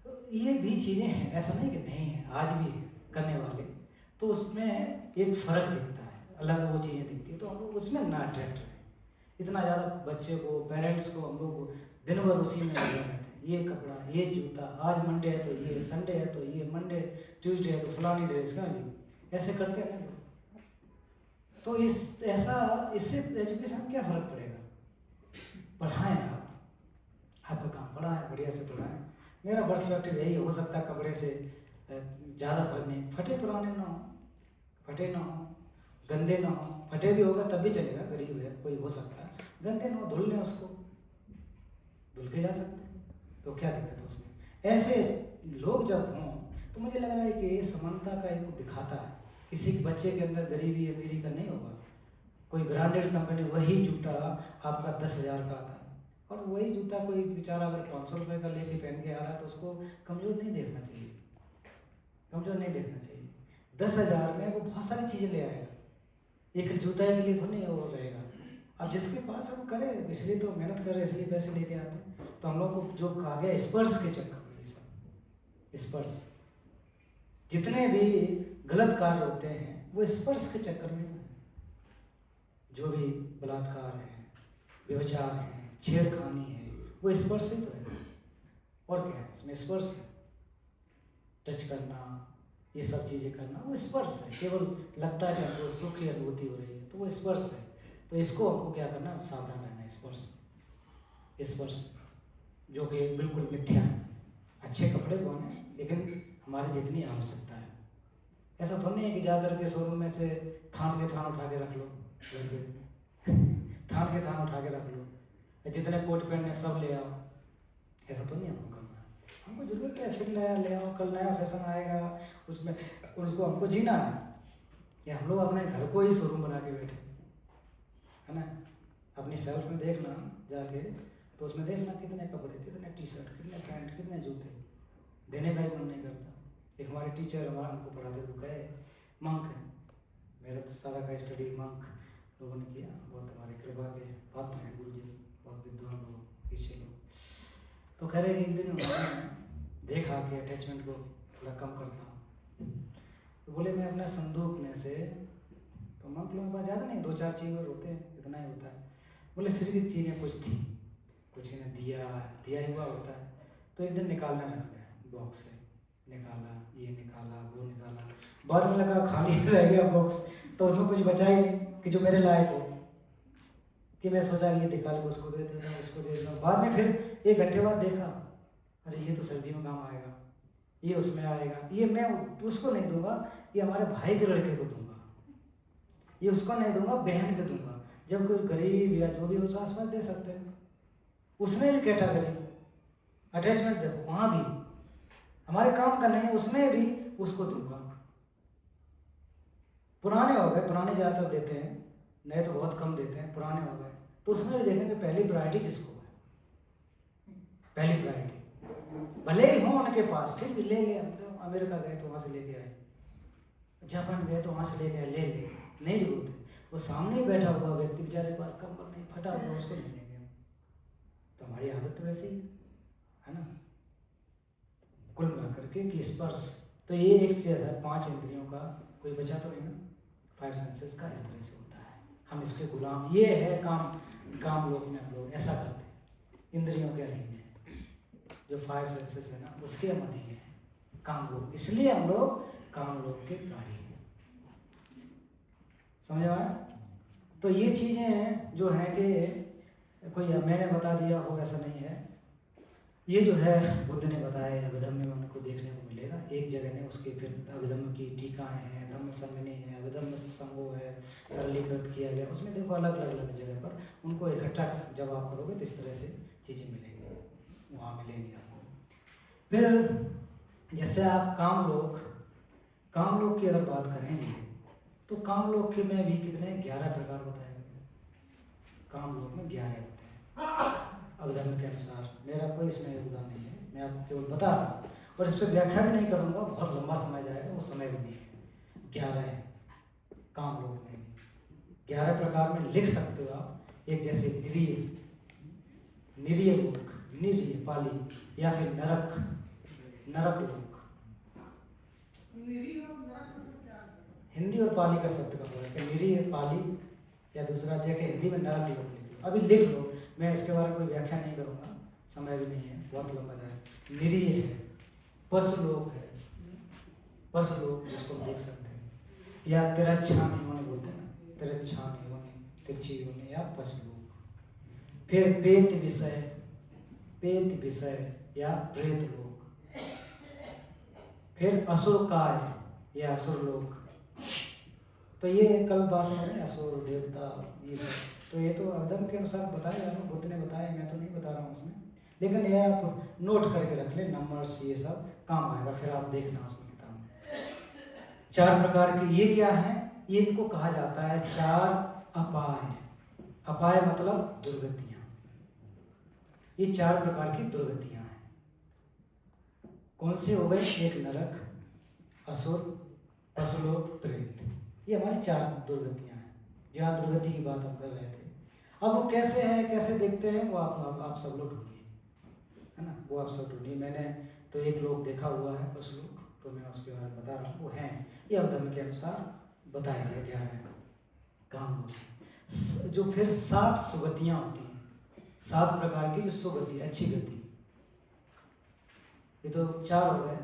तो ये भी चीज़ें हैं, ऐसा नहीं कि नहीं है, आज भी है करने वाले। तो उसमें एक फ़र्क दिखता है, अलग वो चीज़ें दिखती है, तो हम लोग उसमें ना अट्रैक्ट रहे। इतना ज़्यादा बच्चे को, पेरेंट्स को हम लोग दिन भर उसी में लगे रहते हैं, ये कपड़ा, ये जूता, आज मंडे है तो ये, संडे है तो ये, मंडे ट्यूसडे है तो फलानी ड्रेस, कहाँ जी, ऐसे करते हैं ना। तो इससे एजुकेशन में क्या फ़र्क पड़ेगा। पढ़ाएं आपका काम पढ़ाएं, बढ़िया से पढ़ाएं। मेरा पर्सपेक्टिव यही हो सकता है, कपड़े से ज़्यादा फर्क नहीं, फटे पुराने ना हो, फटे ना हो, गंदे ना हो। फटे भी होगा तब भी चलेगा, गरीब है कोई हो सकता है, गंदे ना हो, धुल लें उसको, धुल के जा सकते हैं, तो क्या दिक्कत है उसमें। ऐसे लोग जब हों तो मुझे लग रहा है कि ये समानता का एक दिखाता है। किसी के बच्चे के अंदर गरीबी अमीरी का नहीं होगा। कोई ब्रांडेड कंपनी वही जूता आपका 10,000 का आता है, और वही जूता कोई बेचारा अगर 500 रुपये का लेके पहन के आ रहा है तो उसको कमज़ोर नहीं देखना चाहिए, कमज़ोर नहीं देखना चाहिए। 10,000 में वो बहुत सारी चीज़ें ले आएगा, एक जूता के लिए तो नहीं वो रहेगा। अब जिसके पास है वो करे, इसलिए तो मेहनत करे, इसलिए पैसे लेके आते हैं। तो हम लोग को जो कहा गया स्पर्श के चक्कर में, ये सब स्पर्श, जितने भी गलत कार्य होते हैं वो स्पर्श के चक्कर में, जो भी बलात्कार है, व्यभिचार है, छेड़खानी है, वो स्पर्श ही तो है। और क्या है उसमें, स्पर्श है, टच करना, ये सब चीज़ें करना, वो स्पर्श है। केवल लगता है कि हमको सुख की अनुभूति हो रही है, तो वो स्पर्श है। तो इसको हमको क्या करना, सावधान रहना। स्पर्श जो कि बिल्कुल मिथ्या है। अच्छे कपड़े पहने, लेकिन हमारी जितनी आवश्यकता है। ऐसा तो नहीं है कि जाकर के शोरूम में से थान के थान उठा के रख लो, थान के थान उठा के रख लो, जितने कोट पहनने सब ले आओ, ऐसा तो नहीं हमको करना है। हमको जरूरत है, फिर नया ले आओ, कल नया फैशन आएगा, उसमें उसको हमको जीना है। या हम लोग अपने घर को ही शोरूम बना के बैठे, है ना। अपनी सेल्फ में देखना जाके, तो उसमें देखना कितने कपड़े, कितने टी शर्ट, कितने पैंट, कितने जूते, देने का ही मन नहीं करता। एक हमारे टीचर हमको पढ़ाते तो गए, मंक है, मेरा तो सारा का स्टडी मंक लोगों ने किया, बहुत हमारे कृपा के पात्र हैं गुरु जी, बहुत विद्वान लोग, पीछे लोग। तो कह रहे कि एक दिन उन्होंने देखा कि अटैचमेंट को थोड़ा कम करता हूँ, तो बोले मैं अपने संदूक में से, तो मंक लोगों के पास ज़्यादा नहीं, 2-4 चीज़ होते हैं, इतना ही होता है। बोले फिर भी चीज़ें कुछ थी, कुछ इन्हें दिया हुआ होता है। तो एक दिन निकालना रख गया, बॉक्स से निकाला, ये निकाला, वो निकाला, बाद में लगा खाली रह गया बॉक्स, तो उसमें कुछ बचा ही नहीं कि जो मेरे लायक हो, कि मैं सोचा ये निकाल के उसको दे देता, इसको दे देता। बाद में फिर 1 घंटे बाद देखा, अरे ये तो सर्दी में काम आएगा, ये उसमें आएगा, ये मैं उसको नहीं दूंगा, ये हमारे भाई के लड़के को दूंगा, ये उसको नहीं दूंगा, बहन को दूंगा। जब कोई गरीब या जो भी हो आसपास दे सकते हैं, उसमें भी कैटेगरी अटैचमेंट देखो, वहाँ भी हमारे काम का नहीं, उसमें भी उसको दूंगा। पुराने हो गए, पुराने ज़्यादातर देते हैं, नए तो बहुत कम देते हैं, पुराने हो गए तो उसमें भी देखेंगे पहली प्रायोरिटी किसको है, पहली प्रायोरिटी। भले ही हो उनके पास, फिर भी ले ले। अमेरिका गए तो वहाँ से लेके आए, जापान गए तो वहाँ से लेके आए, ले नहीं जरूरत है। वो सामने ही बैठा हुआ व्यक्ति बेचारे के पास कंबल नहीं, फटा हुआ, उसको नहीं देंगे। तो हमारी आदत तो वैसे ही है ना, कुल मिला करके कि स्पर्श। तो ये एक चीज है, 5 इंद्रियों का कोई बचा तो नहीं ना, 5 सेंसेस का इस तरह से होता है। हम इसके गुलाम, ये है काम लोग में हम लोग ऐसा करते हैं, इंद्रियों के अधीन है, जो 5 सेंसेस है ना उसके हम अधीन है काम लोग, इसलिए हम लोग काम लोग के प्राणी हैं। समझ आया? तो ये चीजें हैं जो है कि कोई मैंने बता दिया हो ऐसा नहीं है, ये जो है बुद्ध ने बताया, अभिधम्म में उनको देखने को मिलेगा। एक जगह ने उसके फिर अभिधम्म की टीकाएं हैं, धम्म संगनी है, अभिधम्म संगो है, सरलीकृत किया गया, उसमें देखो अलग अलग जगह पर उनको इकट्ठा जब आप करोगे तो इस तरह से चीज़ें मिलेंगी, वहाँ मिलेंगी आपको। फिर जैसे आप काम लोग की अगर बात करेंगे तो काम लोग के में भी कितने 11 प्रकार बताए गए। काम लोग में 11 होते हैं अभिधर्म के अनुसार। मेरा कोई इसमें योगदान नहीं है, मैं आपको केवल बता रहा हूँ और इस पर व्याख्या भी नहीं करूँगा, बहुत लंबा समय जाएगा, वो समय भी नहीं है। 11 है काम लोग में, 11 प्रकार में लिख सकते हो आप। एक जैसे निरीय लोक, निरीय पाली, या फिर नरक लोक। हिंदी और पाली का शब्द का फर्क है, निरीय पाली या दूसरा देखे हिंदी में नरक लोक लिख लो, अभी लिख लो, मैं इसके बारे में कोई व्याख्या नहीं करूँगा, समय भी नहीं है, बहुत लंबा जाए। निरीय है, पशु लोक है, पशु लोक जिसको देख सकते हैं, या तिरच्छानी होने बोलते हैं ना, तिरच्छानी होने, तिरछी होने, या पशु लोक। फिर पेत विषय या प्रेत लोक। फिर असुर काय या असुर लोक। तो ये कल बात में असुर देवता ये, तो ये तो अभिधर्म के अनुसार बताया जाना, बुद्ध ने बताया, मैं तो नहीं बता रहा हूँ उसमें, लेकिन ये आप नोट करके रख ले, नंबर्स ये सब काम आएगा, फिर आप देखना उसमें किताब में। 4 प्रकार के ये क्या है, ये इनको कहा जाता है 4 अपाय। अपाय मतलब दुर्गतियां, ये 4 प्रकार की दुर्गतियां हैं। कौन से हो गए? एक नरक, असुर, पशुलोक, प्रेत, ये हमारी 4 दुर्गतियां हैं। जहाँ दुर्गति की बात हम कर रहे थे, अब वो कैसे हैं, कैसे देखते हैं, वो आप सब लोग ढूंढिए, है ना, वो आप सब ढूंढिए। मैंने तो एक लोग देखा हुआ है पशुलोक, तो मैं उसके बारे में बता रहा हूँ, वो हैं, ये अभिधर्म के अनुसार बताया गया 11 काम लोग। जो फिर 7 सुगतियां होती हैं, 7 प्रकार की जो सुगति, अच्छी गति, ये तो 4 हो गए।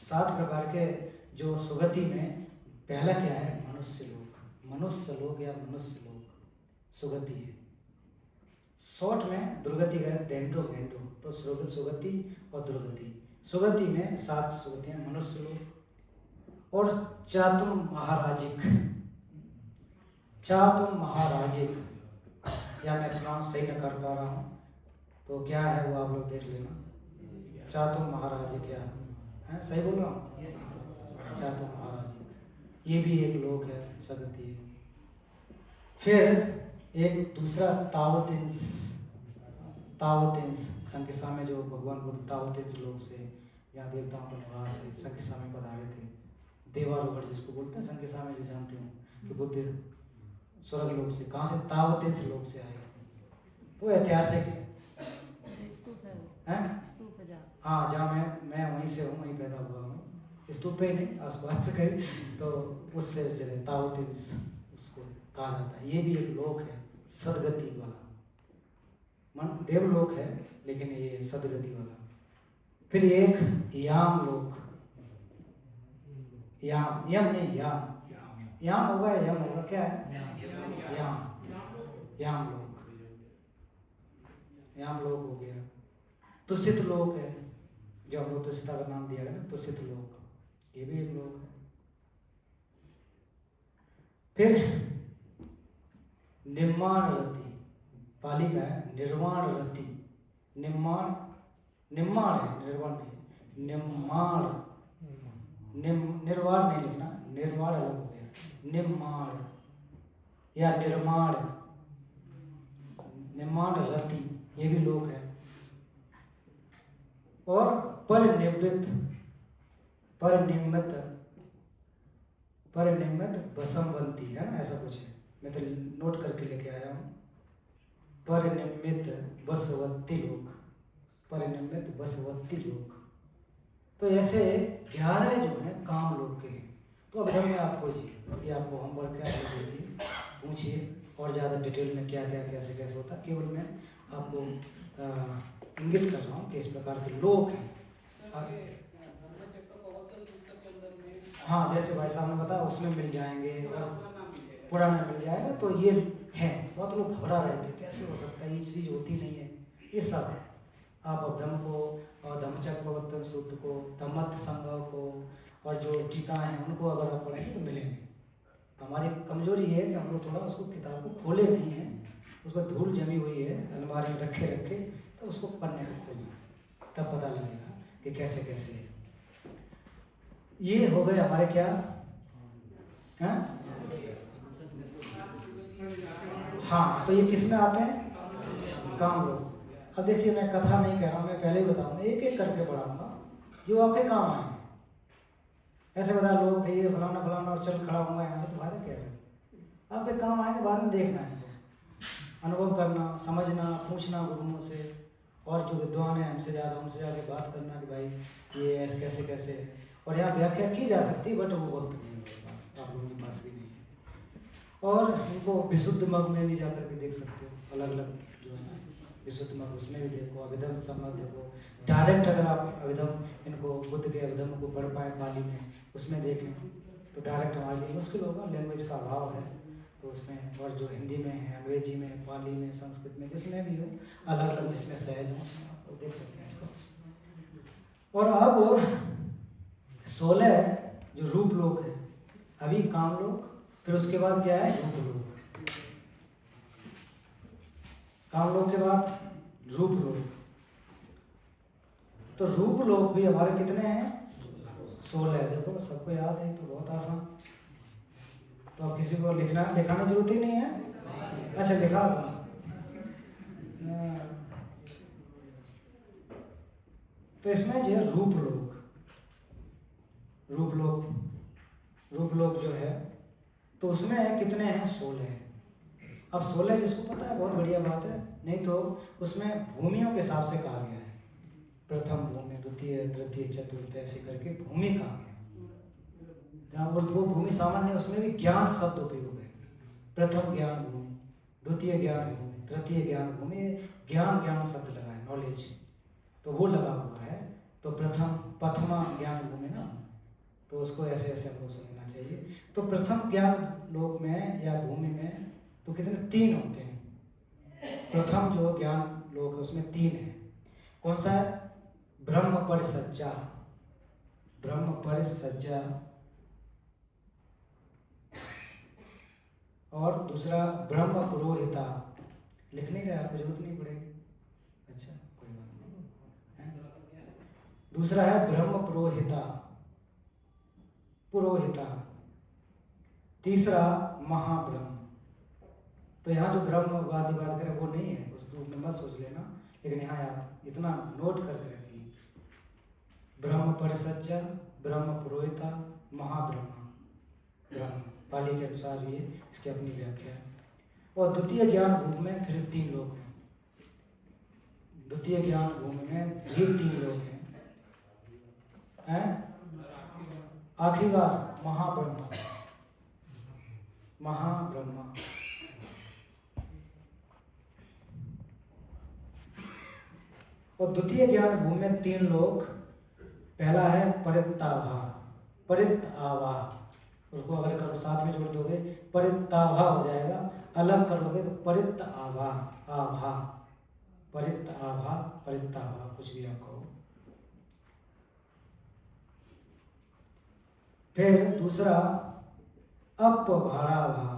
7 प्रकार के जो सुगति में पहला क्या है? मनुष्य लोक। मनुष्य लोक या मनुष्य लोक सुगति है। शॉर्ट में दुर्गति गए देंडो गेंडो, तो सुगति और दुर्गति। सुगति में 7 सुगतियां, मनुष्य लोक और चातुम महाराजिक। चातुम महाराजिक, या मैं प्रोनाउंस सही न कर पा रहा हूँ तो क्या है वो आप लोग देख लेना। चातुम महाराजिक क्या है, सही बोल रहा हूँ? चातुम महाराजिक, ये भी एक लोक है, सगति है। फिर एक दूसरा तावतिंस। संकिसा में जो भगवान बुद्ध तावतिंस लोक से, यहाँ देवताओं का निवास है, संकिसा में पधारे थे। देवारोहण जिसको बोलते हैं, संकिसा में जो जानते हो कि बुद्ध स्वर्ग लोक से, कहाँ से? तावतिंस लोक से आए थे। तो ऐतिहासिक है, हाँ, जहाँ मैं वहीं से हूँ, वहीं पैदा हुआ हूँ, स्तूप पे नहीं, आसपास कहीं, तो उससे चले तावतिंस उसको कहा जाता है। ये भी एक लोक है, सदगति वाला, मन देवलोक है लेकिन ये सदगति वाला। फिर एक याम लोक, यम नहीं, याम होगा, यम होगा, क्या है? याम लोक हो गया। तुषित लोक है, जो हम लोग तुषिता का नाम दिया गया ना, तुषित लोक, ये भी एक लोक है। फिर निर्माण रति, पाली का है निर्वाण रति, निर्वाण नहीं, निर्वाण नहीं लिखना, निर्वाण अलग हो गया, निर्माण या निर्माण रति, ये भी लोक है। और परिनिम्मित बसंवंती है ना, ऐसा कुछ है, मैं तो नोट करके लेके आया हूँ। परिनिमित बसवत्ती लोक, परिनिमित बसवत्ती लोक। तो ऐसे 11 जो हैं काम लोग के हैं। तो अब घर में आप खोजिए, ये आपको होमवर्क क्या दीजिए, पूछिए और ज़्यादा डिटेल में क्या क्या कैसे कैसे होता है। केवल मैं आपको इंगित कर रहा हूँ कि इस प्रकार के लोग हैं। हाँ, जैसे भाई साहब ने बताया उसमें मिल जाएंगे और पुराना मिल जाएगा। तो ये है, बहुत लोग घबरा रहे थे कैसे हो सकता है, ये चीज़ होती नहीं है। ये सब है। आप अवधम को और धम्मचक्र सूत्र को, धम्मत संभव को और जो टीका हैं उनको अगर आप पढ़ेंगे तो मिलेंगे। तो हमारी कमजोरी है कि हम लोग थोड़ा उसको किताब को खोले नहीं हैं, उस पर धूल जमी हुई है अलमारी में रखे रखे, तो उसको पढ़ने को खोलिए, तब पता लगेगा कि कैसे कैसे है। ये हो गए हमारे क्या, हाँ, तो ये किस में आते हैं, काम लोग। अब देखिए मैं कथा नहीं कह रहा हूँ, मैं पहले ही बताऊंगा, एक एक करके पढ़ाऊंगा जो आपके काम आएंगे। ऐसे बता लोग ये फलाना फलाना और चल खड़ा होगा यहाँ से, तो फायदा क्या है, आपके काम आएंगे, बाद में देखना है इनको, अनुभव करना, समझना, पूछना गुरुओं से, और जो विद्वान है हमसे ज़्यादा बात करना कि भाई ये ऐसे कैसे कैसे है। और यहाँ व्याख्या की जा सकती है, बट वो वक्त नहीं है मेरे पास, आप लोगों के पास भी नहीं है। और इनको विशुद्ध मग में भी जाकर के देख सकते हो, अलग अलग जो है ना विशुद्ध मग, उसमें भी देखो, अभिधम संबंध देखो। डायरेक्ट अगर आप अभिधम इनको बुद्ध के अभिधम को पढ़ पाए पाली में, उसमें देखें तो डायरेक्ट हमारे लिए मुश्किल होगा, लैंग्वेज का अभाव है। तो उसमें और जो हिंदी में है, अंग्रेजी में, पाली में, संस्कृत में, जिसमें भी हो, अलग अलग जिसमें सहज हो, उसमें आप लोग देख सकते हैं इसको। और अब 16 जो रूप लोग है, अभी काम लोग, फिर उसके बाद क्या है, रूप लोग। काम लोग के बाद रूप लोग। तो रूप लोग भी हमारे कितने हैं, 16। देखो सबको याद है, तो बहुत आसान। तो अब किसी को लिखाने की जरूरत ही नहीं है। अच्छा, लिखा दो। तो इसमें जो है रूप लोग जो है, तो उसमें कितने हैं, 16। अब 16 जिसको पता है बहुत बढ़िया बात है, नहीं तो उसमें भूमियों के हिसाब से कहा गया है। प्रथम भूमि, द्वितीय, तृतीय, चतुर्थ, ऐसे करके भूमि कहा गया। वो भूमि सामान्य, उसमें भी ज्ञान शब्द उपयोग है। प्रथम ज्ञान भूमि, द्वितीय ज्ञान भूमि, तृतीय ज्ञान भूमि, ज्ञान शब्द लगा है, नॉलेज, तो वो लगा हुआ है। तो प्रथमा ज्ञान भूमि ना, तो उसको ऐसे ऐसे आपको समझना चाहिए। तो प्रथम ज्ञान लोक में या भूमि में तो कितने, 3 होते हैं। प्रथम जो ज्ञान लोक है उसमें 3 है। कौन सा है, ब्रह्म परिसज्जा, ब्रह्म परिसज्जा, और दूसरा ब्रह्म पुरोहिता। लिख नहीं रहे, आपको जरूरत नहीं पड़ेगी। अच्छा, कोई बात नहीं। दूसरा है ब्रह्म पुरोहिता, तीसरा महाब्रह्म। तो यहाँ जो ब्रह्म बात करें वो नहीं है, उस रूप में मत सोच लेना, लेकिन यहाँ आप इतना नोट करके रखिए, ब्रह्म परिसज्जा, ब्रह्म पुरोहिता, महाब्रह्म, ब्रह्म पाली के अनुसार ये इसकी अपनी व्याख्या है। और द्वितीय ज्ञान भूमि में फिर 3 लोग हैं। द्वितीय ज्ञान भूमि में भी 3 लोग हैं। आखिरी बार महाब्रह्म, और द्वितीय ज्ञान भूमि में 3 लोग। पहला है परित्ताभा, उसको अगर करो साथ में जोड़ दोगे परित्ताभा हो जाएगा, अलग करोगे तो परित्ताभा, परित्ताभा, कुछ भी आप कहो। फिर दूसरा अपभाराभा,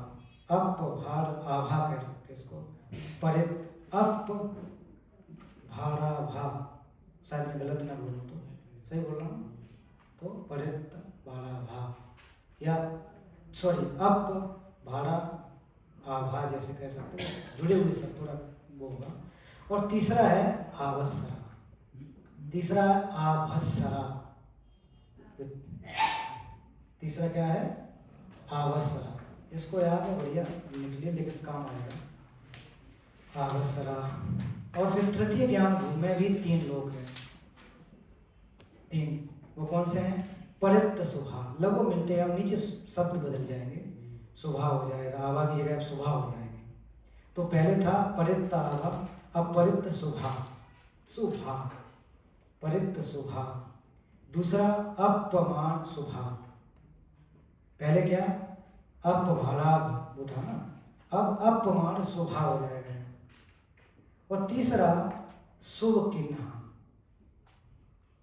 अपभाराभा कह सकते हैं इसको, अपभाराभा, शायद मैं गलत ना बोलूं तो, सही बोल रहा हूँ, तो परित्ताभा या सॉरी अपभाराभा जैसे कह सकते हैं, जुड़े हुए सब थोड़ा वो होगा। और तीसरा है आभस्सरा, तीसरा क्या है, आभस्सरा। इसको याद है बढ़िया लिख लिए, लेकिन काम आएगा। आवसरा। और फिर तृतीय ज्ञान भूमि में भी 3 लोक हैं। 3 वो कौन से हैं? परित्त सुभा। लघु मिलते हैं, अब नीचे शब्द बदल जाएंगे, सुभा हो जाएगा, आभा की जगह अब सुभा हो जाएंगे। तो पहले था परित्त आभा, अब परित्त सुभा। सुभा, परित्त सुभा। दूसरा अपमान सुभा। पहले क्या? अपभालाभ वो था ना, अब अपमान सुभा हो जाएगा। और तीसरा शुभ किन्हा,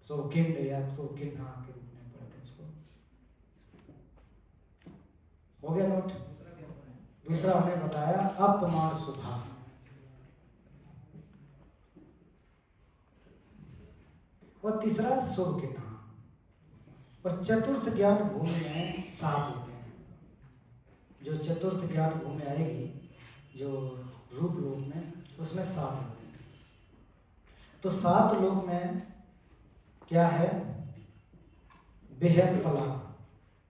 शुभ किन्ह या शुभ किन्हा के रूप में पढ़ते हैं इसको। हो गया नोट? दूसरा हमने बताया अपमान सुभा। और तीसरा शुभ किन्हा। और चतुर्थ ज्ञान भूमि में 7 होते हैं। जो चतुर्थ ज्ञान भूमि आएगी, जो रूप लोक में, उसमें 7 होते हैं। तो 7 लोक में क्या है? बेहपला,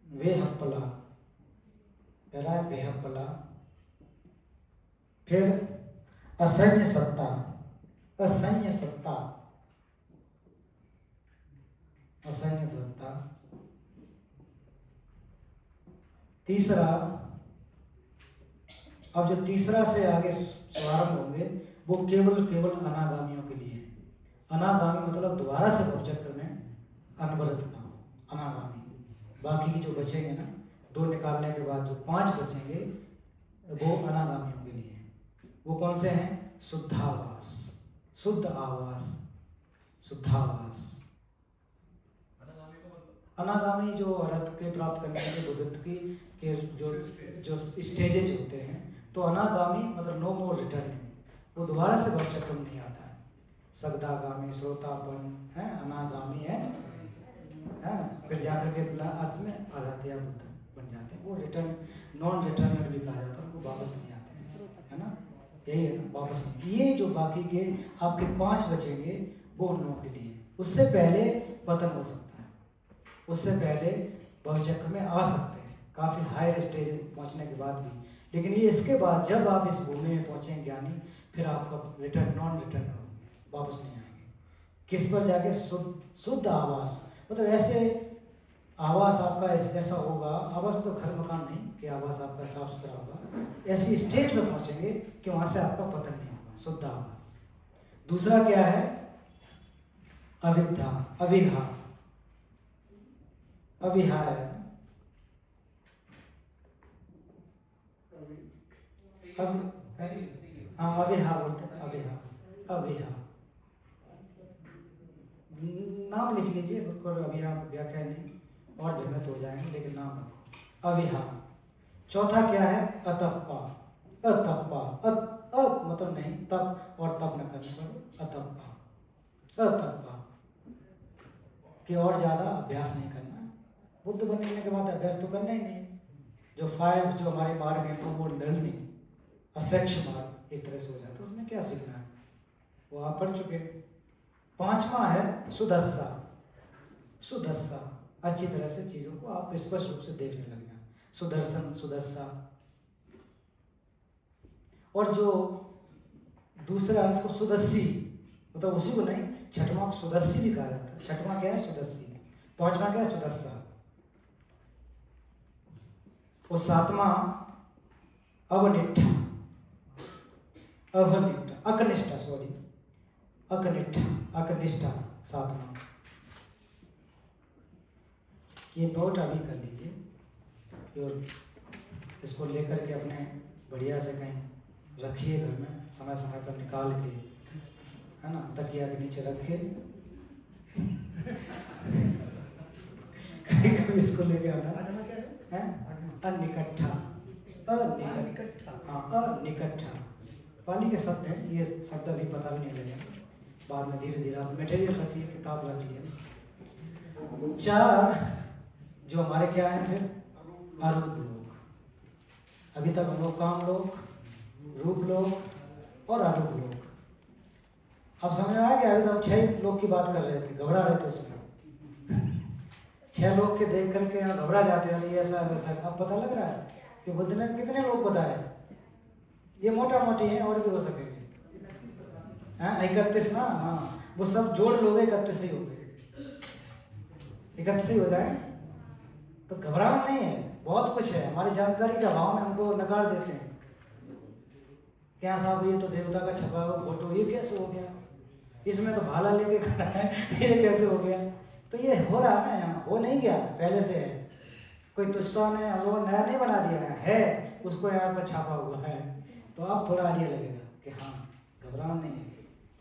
वेहपला, पहला है बेहपला। फिर असंय सत्ता, असंय सत्ता, असंय सत्ता। तीसरा, अब जो तीसरा से आगे शुभारंभ होंगे वो केवल अनागामियों के लिए है। अनागामी मतलब दोबारा से भवचक्र में अनवरत ना हो, अनागामी। बाकी की जो बचेंगे ना, 2 निकालने के बाद जो 5 बचेंगे वो अनागामियों के लिए है। वो कौन से हैं? शुद्धावास, शुद्ध आवास, शुद्धावास। अनागामी जो अर्थ के प्राप्त करने के बुद्ध की के जो स्टेजेज होते हैं, तो अनागामी मतलब नो मोर रिटर्निंग, वो दोबारा से भवचक्र में नहीं आता है। सगदागामी, श्रोतापन है, अनागामी है, फिर जाकर के अंत में आ जाते हैं, बुद्ध बन जाते हैं। वो रिटर्न, नॉन रिटर्नर भी कहा जाता है, उनको वापस नहीं आते हैं, है ना? यही है ना, वापस नहीं। ये जो बाकी के आपके 5 बचेंगे वो उन लोगों के लिए, उससे पहले पतन हो सकता है, उससे पहले भवचक्र में आ सकते हैं, काफ़ी हायर स्टेज पहुंचने के बाद भी। लेकिन ये इसके बाद जब आप इस भूमि में पहुंचेंगे ज्ञानी, फिर आपका रिटर्न, नॉन रिटर्न होंगे, वापस नहीं आएंगे। किस पर जाके? शुद्ध आवास, मतलब ऐसे आवास आपका ऐसा होगा, आवास तो घर मकान नहीं कि आवास आपका साफ सुथरा होगा, ऐसी स्टेज में पहुंचेंगे कि वहां से आपका पतन नहीं होगा, शुद्ध आवास। दूसरा क्या है? अविद्या, अविहा, अविहा है, हाँ अविहा बोलते हैं, अविहा, अविहा नाम लिख लीजिए, बिल्कुल अविहा व्याख्या नहीं और भ्रमित हो जाएंगे, लेकिन नाम रखो, अविहा। चौथा क्या है? अतप्पा, अतप्पा, मतलब नहीं, तप और तप न करने पर अतप्पा, अतप्पा कि और ज्यादा अभ्यास नहीं करना। बुद्ध बनने के बाद अभ्यास तो करना ही नहीं। जो 5 जो हमारे मार्ग हैं, तो वो लर्निंग, असेक्ष मार्ग एक तरह से हो जाता है, उसमें क्या सीखना है वो आप पढ़ चुके। 5वां है सुदस्सा, सुदस्सा, अच्छी तरह से चीजों को आप स्पष्ट रूप से देखने लग जाए, सुदर्शन, सुदस्सा। और जो दूसरा है इसको सुदस्सी, मतलब उसी को नहीं, 6वां को सुदस्सी भी कहा जाता है। 6वां क्या है? सुदस्सी। 5वां क्या है? सुदस्सा। और 7वां अवनिष्ठा, अवनिष्ठा, अकनिष्ठा, सॉरी, अकनिष्ठा, अकनिष्ठा 7वां। ये नोट अभी कर लीजिए और इसको लेकर के अपने बढ़िया से कहीं रखिए घर में, समय समय पर निकाल के, है ना, तकिया के नीचे रख के कहीं कभी इसको लेके आना है। अनिकट्ठा, अनिकट्ठा, हाँ अनिकट्ठा, पाली के शब्द हैं, ये शब्द अभी पता भी नहीं लगेगा, बाद में धीरे धीरे आप मटेरियल रख लिए, किताब रख लिए। 4 जो हमारे क्या है फिर? अरूप लोक। अभी तक हम लोग काम लोक, रूप लोक और अरूप लोक। अब समझ में आया कि अभी तो हम 6 लोक की बात कर रहे थे, घबरा रहे थे उसमें। 6 लोग के देख करके यहाँ घबरा जाते हैं, ये ऐसा वैसा, अब पता लग रहा है कि बुद्ध ने कितने लोग बताए? ये मोटा मोटी है, और भी हो सकेंगे। हाँ 31 ना, हाँ वो सब जोड़ लोगे 31 ही हो गए, 31 ही हो जाए। तो घबराना नहीं है, बहुत कुछ है। हमारी जानकारी के अभाव में हमको नकार देते हैं, क्या साहब ये तो देवता का छपा हुआ फोटो, ये कैसे हो गया, इसमें तो भाला लेके खड़ा है, ये कैसे हो गया? तो ये हो रहा है ना, यहाँ हो नहीं गया, पहले से है। कोई तुष्टा ने हम लोग नया नहीं बना दिया है, उसको यहाँ पर छापा हुआ है। तो अब थोड़ा आइडिया लगेगा कि हाँ घबराना नहीं है।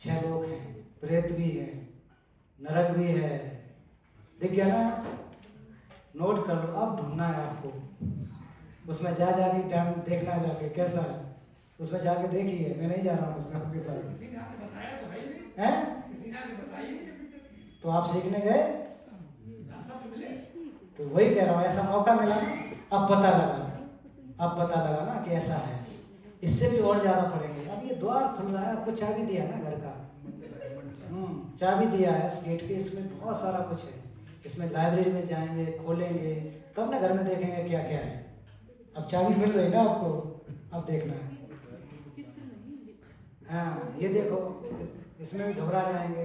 6 लोग हैं, प्रेत भी है, नरक भी है, दिख गया ना? नोट कर लो, अब ढूंढना है आपको, उसमें जा जाके टाइम देखना है, जाके कैसा है उसमें जाके देखिए। मैं नहीं जा रहा हूँ उसमें आपके साथ। किसी ने आके बताया तो है ही नहीं, हैं? किसी ने आके बताया ही नहीं अभी तक। तो आप सीखने गए? रास्ता तो मिले। तो वही कह रहा हूँ, ऐसा मौका मिला ना, अब पता लगा, अब पता लगा ना कि ऐसा है। इससे भी और ज्यादा पढ़ेंगे। अब ये द्वार खुल रहा है, आपको चाबी दिया ना घर का, चाबी दिया है इस गेट की, इसमें बहुत सारा कुछ है। इसमें लाइब्रेरी में जाएंगे, खोलेंगे, तब ना घर में देखेंगे क्या क्या है। अब चाबी मिल रही ना आपको, अब देखना है। हाँ ये देखो, इसमें भी घबरा जाएंगे।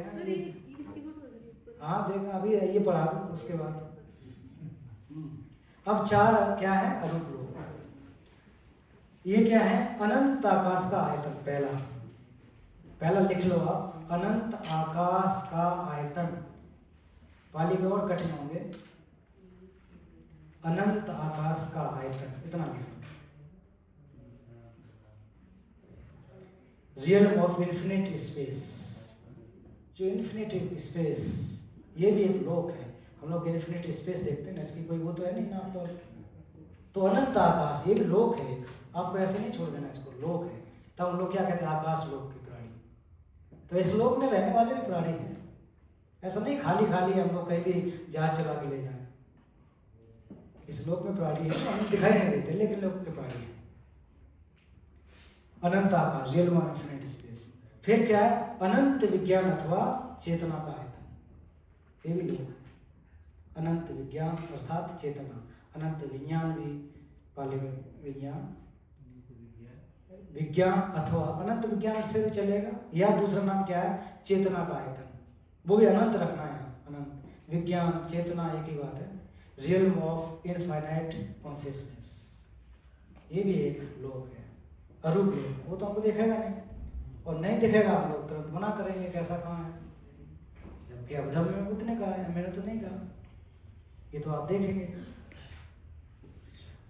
हाँ देखो, अभी ये पढ़ा दूँ उसके बाद। अब 4 क्या है? अरूप लोक। ये क्या है? अनंत आकाश का आयतन। पहला लिख लो आप, अनंत आकाश का आयतन। पाली के और कठिन होंगे। अनंत आकाश का आयतन, इतना लिख लो। Realm of infinite space. जो इन्फिनिट स्पेस, ये भी एक लोक है। हम लोग इन्फिनिट स्पेस देखते हैं ना, इसकी कोई वो तो है नहीं नाम। तो अनंत आकाश ये भी लोक है। आपको ऐसे नहीं छोड़ देना इसको, लोक है। तब हम लोग क्या कहते हैं? आकाश लोक के प्राणी। तो इस लोक में रहने वाले भी प्राणी हैं। ऐसा नहीं खाली खाली हम लोग कहीं भी जहाज चला के ले जाए। इस लोक में प्राणी है, हम दिखाई नहीं देते, लेकिन लोक के प्राणी है। अनंत आकाश, रियल ऑफ इन्फिनिट स्पेस। फिर क्या है? अनंत विज्ञान अथवा चेतना का आयतन। ये भी लोक है। अनंत विज्ञान अर्थात चेतना। अनंत विज्ञान भी पाली में विज्ञान अथवा अनंत विज्ञान से भी चलेगा, या दूसरा नाम क्या है? चेतना का आयतन। वो भी अनंत रखना है। अनंत विज्ञान चेतना एक ही बात है। रियल्म ऑफ इनफाइनाइट कॉन्शियसनेस, ये भी एक लोक है। अरूप लोक, वो तो हमको दिखेगा नहीं, और नहीं दिखेगा आप लोग तुरंत मना करेंगे कैसा कहाँ है, जबकि अवधम में बुद्ध ने कहा है, मैंने तो नहीं कहा। ये तो आप देखेंगे।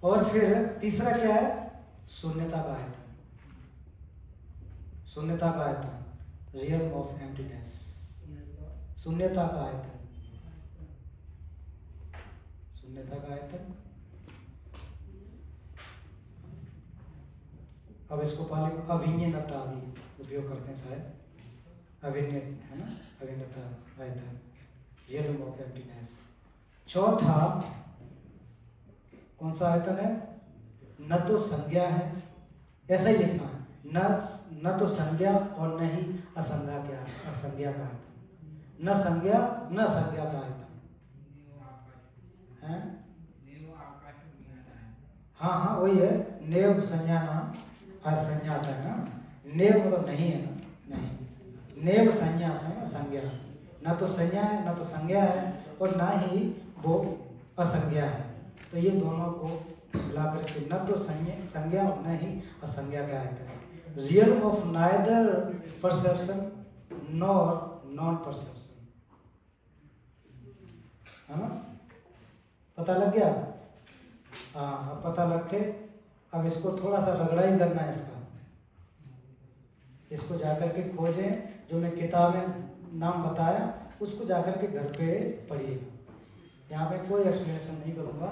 और फिर तीसरा क्या है? शून्यता का आयतन। शून्यता का आयतन, रियल्म ऑफ एम्प्टीनेस। शून्यता का आयतन, शून्यता का आयतन। अब इसको पाली में अभिन्नता भी उपयोग करते हैं शायद। अभिन्न है ना, अभिन्नता आयतन, रियल्म ऑफ एम्प्टीनेस। चौथा कौन सा आयतन है? न तो संज्ञा है, ऐसा ही लिखना है, न तो संज्ञा और न ही असंज्ञा का आयतन। न संज्ञा न संज्ञा का आयतन है। हाँ हाँ वही है, नेव संज्ञा नाम असंज्ञा आता है ना। नेव मतलब नहीं है ना, नहीं। नेव संज्ञा संज्ञा, न तो संज्ञा है न तो संज्ञा है, और ना ही वो असंज्ञा है। तो ये दोनों को मिलाकर के न तो संज्ञा और न ही असंज्ञा का आयतन है। Real of neither perception nor non perception, है ना? पता लग गया? हाँ, अब पता लग के अब इसको थोड़ा सा रगड़ाई करना है इसका। इसको जाकर के खोजें, जो मैं किताब में नाम बताया उसको जाकर के घर पे पढ़िएगा। यहाँ पे कोई एक्सप्लेनेशन नहीं करूँगा,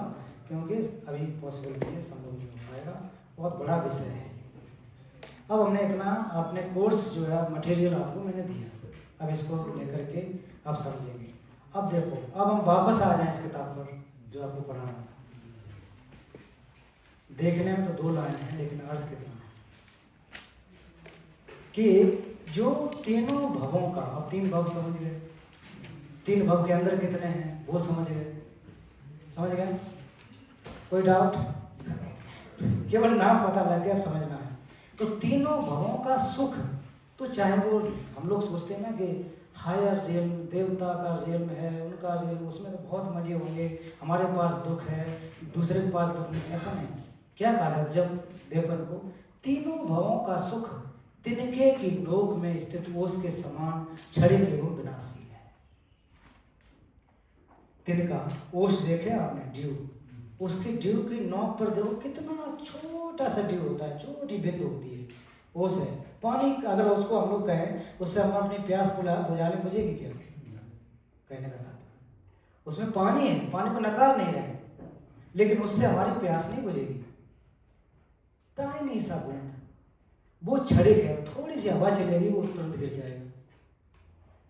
क्योंकि अभी पॉसिबल नहीं है, संभव नहीं हो पाएगा, बहुत बड़ा विषय है। अब हमने इतना अपने कोर्स जो है मटेरियल आपको मैंने दिया, अब इसको लेकर के आप समझेंगे। अब देखो, अब हम वापस आ जाएं इस किताब पर जो आपको पढ़ाना था। देखने में तो 2 लाइन है, लेकिन अर्थ कितना है कि जो तीनों भवों का, अब 3 भव समझ गए, 3 भव के अंदर कितने हैं वो समझ गए, समझ गए? कोई डाउट? केवल नाम पता लग गया, अब समझना है। तो तीनों भवों का सुख, तो चाहे वो हम लोग सोचते हैं ना कि हायर रियल्म, देवता का रियल्म है, उनका रियल्म, उसमें तो बहुत मजे होंगे, हमारे पास दुख है, दूसरे के पास दुख नहीं, ऐसा नहीं। क्या कहा जाए जब देवगन को, तीनों भवों का सुख तिनके की नोक में स्थित ओस के समान क्षणिक एवं विनाशी है। तिनका ओस देखे आपने, ड्यू, उसकी ड्यू की नोक पर देखो कितना छोटा सा ड्यू होता है, छोटी बिंदु होती है, ओस है। पानी अगर उसको हम लोग कहें, उससे हम अपनी प्यास बुझाने बुझेगी क्या? कहने का तात्पर्य उसमें पानी है, पानी को नकार नहीं रहे, लेकिन उससे हमारी प्यास नहीं बुझेगी। ताई नहीं सा बूंद, वो क्षणिक है, थोड़ी सी हवा चलेगी वो तुरंत गिर जाएगा।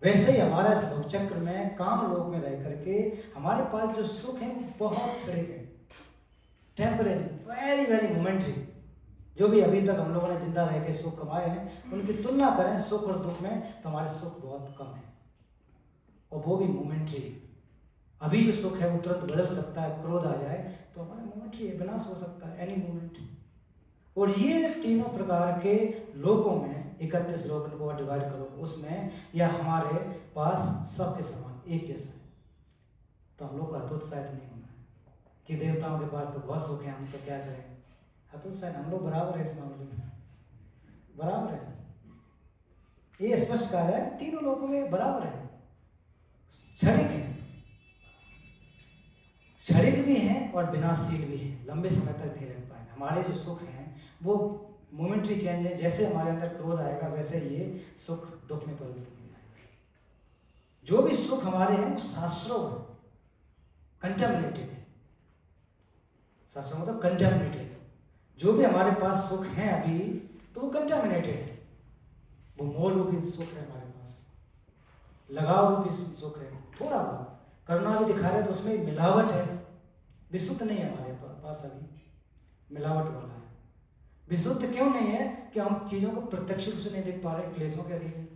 वैसे ही हमारा इस भवचक्र में काम लोक में रह करके हमारे पास जो सुख है वो बहुत क्षणिक है, टेम्परेरी, वेरी वेरी मोमेंट्री। जो भी अभी तक हम लोगों ने जिंदा रह के सुख कमाए हैं, उनकी तुलना करें सुख और दुख में, तो हमारे सुख बहुत कम है, और वो भी मोमेंट्री। अभी जो सुख है वो तुरंत बदल सकता है, क्रोध आ जाए तो हमारा मोमेंट्री है, विनाश हो सकता है एनी मोमेंट। और ये तीनों प्रकार के लोकों में 31 लोक को डिवाइड करो, उसमें या हमारे पास सबके समान एक जैसा है। तो हम लोग का हतोत्साहित नहीं होना है कि देवताओं के पास तो बहुत सुख है, हम तो क्या करें। हतोत्साहित, हम लोग बराबर है इस मामले में, बराबर है। ये स्पष्ट कहा है कि तीनों लोगों में बराबर है, क्षणिक है, क्षणिक भी है और विनाशशील भी है, लंबे समय तक नहीं रह पाएगा। हमारे जो सुख हैं वो मोमेंट्री चेंज है, जैसे हमारे अंदर क्रोध आएगा वैसे ये सुख दुख में परिवर्तित हो जाएगा। जो भी सुख हमारे हैं वो शास्त्रों है, कंटेमिनेटेड है, शास्त्रों मतलब कंटेमिनेटेड। जो भी हमारे पास सुख हैं अभी, तो वो कंटेमिनेटेड है, वो मोह रूपी सुख है हमारे पास, लगाव रूपी सुख है, थोड़ा बहुत करुणा भी दिखा रहे तो उसमें मिलावट है, विशुद्ध नहीं है हमारे पास अभी, मिलावट वाला है। विशुद्ध क्यों नहीं है कि हम चीजों को प्रत्यक्ष रूप से नहीं देख पा रहे, क्लेशों के अधीन है,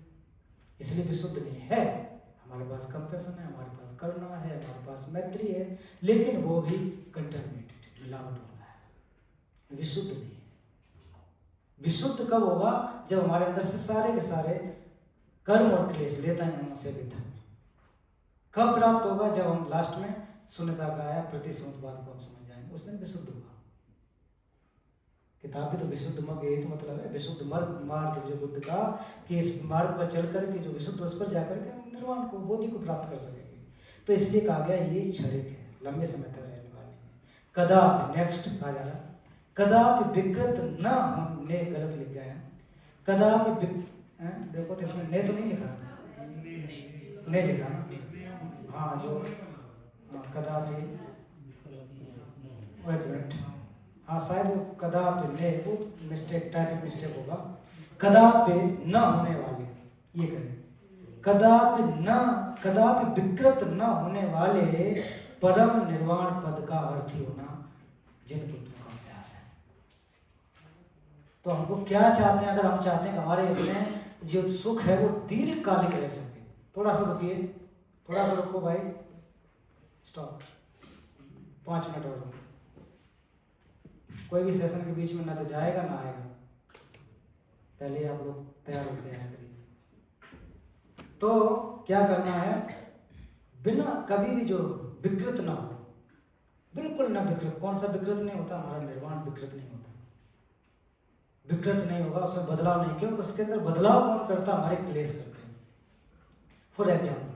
इसलिए विशुद्ध नहीं है। हमारे पास कंपैशन है, हमारे पास करुणा है, हमारे पास मैत्री है, लेकिन वो भी कंटेमिनेटेड, मिलावट वाला है, विशुद्ध नहीं है। विशुद्ध कब होगा? जब हमारे अंदर से सारे के सारे कर्म और क्लेश लेता है हमसे भी धर्म। कब प्राप्त होगा? जब हम लास्ट में शून्यता का आया प्रतिसंतवाद को हम समझ जाएंगे, उस दिन विशुद्ध होगा। किताब की तो विशुद्ध मार्ग, यही तो मतलब है विशुद्ध मार्ग जो बुद्ध का, कि इस मार्ग पर चल करके जो विशुद्ध, उस पर जाकर के हम निर्वाण को, बोधि को प्राप्त कर सकेंगे। तो इसलिए कहा गया ये क्षणिक है, लंबे समय तक रहने वाली है। कदापि, नेक्स्ट कहा जा रहा है, कदापि विकृत न होने, गलत लिख गया है, कदापि देखो तो इसमें ने तो नहीं लिखा, नहीं लिखा ना, हाँ जो कदापि, एक मिनट, हाँ शायद वो कदापि ने, वो मिस्टेक, टाइपिंग मिस्टेक होगा, कदापि न होने वाले, ये करें, कदापि न, कदापि विकृत न होने वाले परम निर्वाण पद का अर्थी होना जिन पुत्रों का अभ्यास है। तो हमको क्या चाहते हैं? अगर हम चाहते हैं कि हमारे इसमें जो सुख है वो दीर्घकालिक रह सके, थोड़ा सा रुकिए, थोड़ा सा रुको भाई, स्टॉप, 5 मिनट और। कोई भी सेशन के बीच में ना तो जाएगा ना आएगा, पहले आप लोग तैयार होकर आया करिए। तो क्या करना है? बिना कभी भी जो विकृत ना हो, बिल्कुल ना विकृत। कौन सा विकृत नहीं होता? हमारा निर्वाण विकृत नहीं होता, विकृत नहीं होगा, उसमें बदलाव नहीं, क्योंकि उसके अंदर बदलाव कौन करता? हमारे क्लेश करते हैं। फॉर एग्जाम्पल,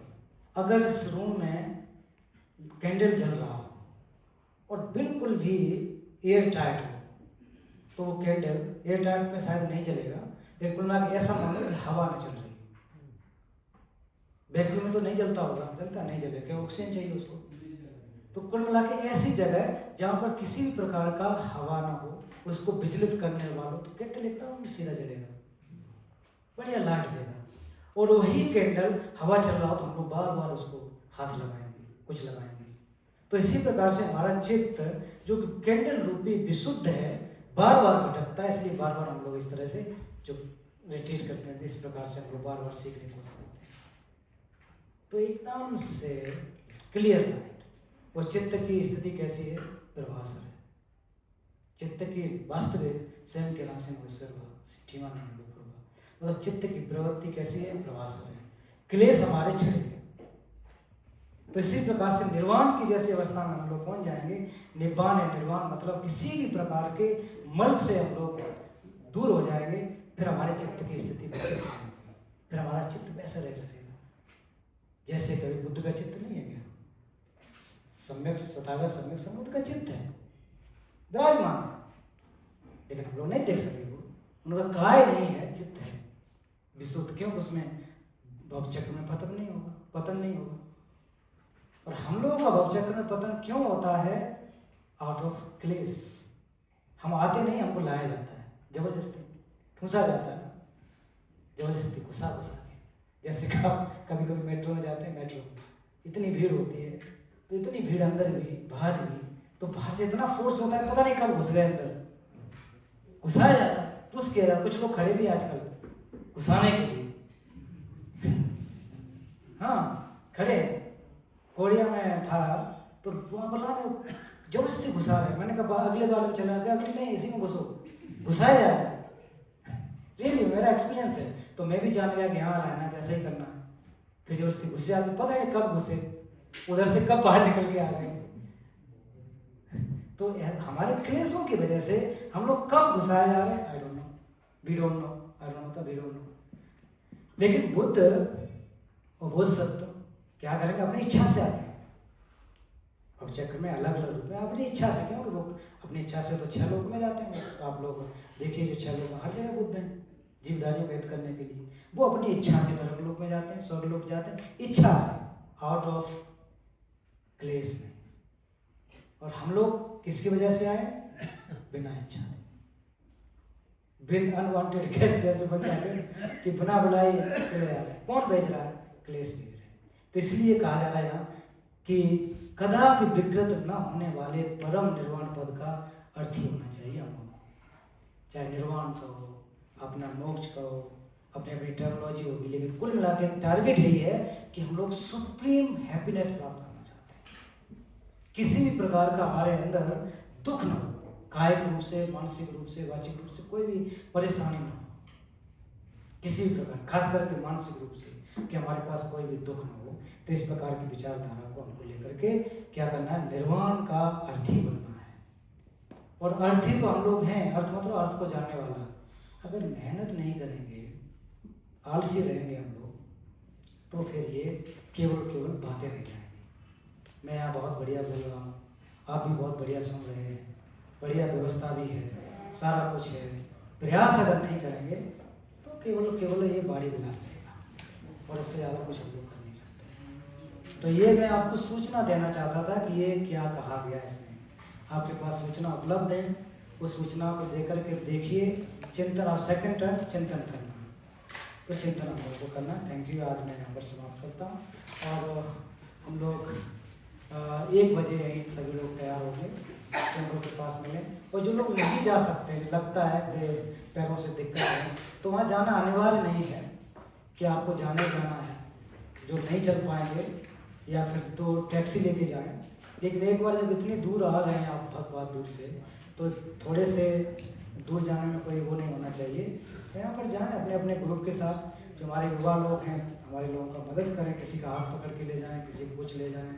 अगर इस रूम में कैंडल जल रहा हो और बिल्कुल भी एयर टाइट हो, तो वो कैंडल एयर टाइट में शायद नहीं जलेगा, लेकिन कुल मिला के ऐसा मानो कि हवा नहीं चल रही। वैक्यूम में तो नहीं जलता होगा, जलता नहीं जलेगा, क्या ऑक्सीजन चाहिए उसको। तो कुल मिला के ऐसी जगह जहाँ पर किसी भी प्रकार का हवा ना हो, उसको विचलित करने वालों, तो कैंडल एकदम सीधा जलेगा, बढ़िया लाइट देगा। और वही कैंडल हवा चल रहा हो तो हम लोग बार बार उसको हाथ लगाएंगे, कुछ लगाएंगे। तो इसी प्रकार से हमारा चित्त जो कैंडल रूपी विशुद्ध है, बार बार भटकता है, इसलिए बार बार हम लोग इस तरह से जो रिट्रीट करते हैं, इस प्रकार से हम लोग बार बार सीखने की कोशिश करते हैं। तो एकदम से क्लियर लाइट, और चित्त की स्थिति कैसी है? प्रभासर है, चित्त की वास्तविक स्वयं के नाम से मतलब चित्त की प्रवृत्ति कैसी है, प्रवास है, क्लेश हमारे छड़े। तो इसी प्रकार से निर्वाण की जैसी अवस्था में हम लोग पहुंच जाएंगे। निब्बान है, निर्वाण मतलब किसी भी प्रकार के मल से हम लोग दूर हो जाएंगे। फिर हमारे चित्त की स्थिति विचित्र है, फिर हमारा चित्त वैसा रह सकेगा जैसे कभी बुद्ध का चित्त नहीं है क्या, सम्यक तथागत सम्यक समुद्र का चित्त है, विराजमान है, लेकिन हम लोग नहीं देख सके। वो उनका काय नहीं है, चित्त है विशुद्ध। क्यों? उसमें भवचक्र में पतन नहीं होगा। और हम लोगों का भवचक्र में पतन क्यों होता है? आउट ऑफ क्लेश। हम आते नहीं, हमको लाया जाता है, जबरदस्ती ठूसा जाता है, जबरदस्ती घुसा के। जैसे कभी कभी मेट्रो में जाते हैं, मेट्रो इतनी भीड़ होती है, तो इतनी भीड़ अंदर भी बाहर भी, तो बाहर से इतना फोर्स होता है, पता नहीं कब घुस गए अंदर, घुसाया जाता है, पुश किया जाता है। कुछ लोग खड़े भी आजकल घुसाने के लिए, हाँ खड़े। कोरिया में था तो वहाँ पर ने जबरदस्ती घुसा रहे। मैंने कहा अगले बार में चला गया, अगले नहीं, इसी में घुसो, घुसाया जा रहा है। रियली मेरा एक्सपीरियंस है। तो मैं भी जान गया कि हाँ रहना कैसे ही करना। फिर जबरदस्ती घुस जाते, पता है कब घुसे, उधर से कब बाहर निकल के आ गए। तो हमारे क्लेशों की वजह से हम लोग कब घुसाए जा रहे हैं, I don't know, we don't know. लेकिन बुद्ध और बुद्ध सत्व क्या करेंगे? अपनी इच्छा से आते हैं। अब चक्र में अलग अलग रूप में अपनी इच्छा से, क्योंकि लोग अपनी इच्छा से तो 6 लोक में जाते हैं। तो आप लोग देखिए जो 6 लोक हर जगह बुद्ध हैं जीवधारियों का हित करने के लिए। वो अपनी इच्छा से नरक लोक में जाते हैं, स्वर्ग लोक जाते हैं, इच्छा से, आउट ऑफ क्लेश में। और हम लोग किसकी वजह से आए? बिना इच्छा, बिन अनवांटेड गेस्ट जैसे बन जाते हैं कि बिना बुलाए चले आ रहे। कौन भेज रहा है? क्लेश भेज रहे हैं। तो इसलिए कहा जा रहा है यहाँ कि कदापि विकृत न होने वाले परम निर्वाण पद का अर्थ ही होना चाहिए हम लोगों को। चाहे निर्वाण कहो, अपना मोक्ष कहो, अपनी अपनी टर्मिनोलॉजी होगी, लेकिन कुल मिला के टारगेट यही है कि हम लोग सुप्रीम हैप्पीनेस प्राप्त करना चाहते हैं। किसी भी प्रकार का हमारे अंदर दुख न हो, कायिक रूप से, मानसिक रूप से, वाचिक रूप से कोई भी परेशानी न हो किसी भी प्रकार, खास करके मानसिक रूप से, कि हमारे पास कोई भी दुख न हो। तो इस प्रकार की विचारधारा को हमको लेकर के क्या करना है? निर्वाण का अर्थी बनना है। और अर्थी तो हम लोग हैं, अर्थ मतलब अर्थ को जानने वाला। अगर मेहनत नहीं करेंगे, आलसी रहेंगे हम लोग, तो फिर ये केवल बातें रह जाएंगी। मैं यहाँ बहुत बढ़िया बोल रहा हूँ, आप भी बहुत बढ़िया सुन रहे हैं, बढ़िया व्यवस्था भी है, सारा कुछ है। प्रयास अगर नहीं करेंगे तो केवल ये बाड़ी विलास रहेगा, और इससे ज़्यादा कुछ हम लोग कर नहीं सकते। तो ये मैं आपको सूचना देना चाहता था कि ये क्या कहा गया इसमें। आपके पास सूचना उपलब्ध है, उस सूचना को देकर के देखिए, चिंतन। आप सेकंड टर्न चिंतन करना, तो चिंतन हम लोग को करना। Thank you. आज मैं यहाँ पर समाप्त करता हूँ। और हम लोग 1 बजे यहीं सभी लोग तैयार होंगे, उनको के पास मिले। और जो लोग नहीं जा सकते, लगता है कि पैरों से दिक्कत है, तो वहाँ जाना अनिवार्य नहीं है कि आपको जाना है। जो नहीं चल पाएंगे या फिर तो टैक्सी लेके जाएं। लेकिन एक बार जब इतनी दूर आ गए हैं आप, बहुत दूर से, तो थोड़े से दूर जाने में कोई वो नहीं होना चाहिए। यहाँ पर जाएं अपने अपने ग्रुप के साथ। जो हमारे युवा लोग हैं, हमारे लोगों का मदद करें, किसी का हाथ पकड़ के ले जाएं, किसी को कुछ ले जाएं,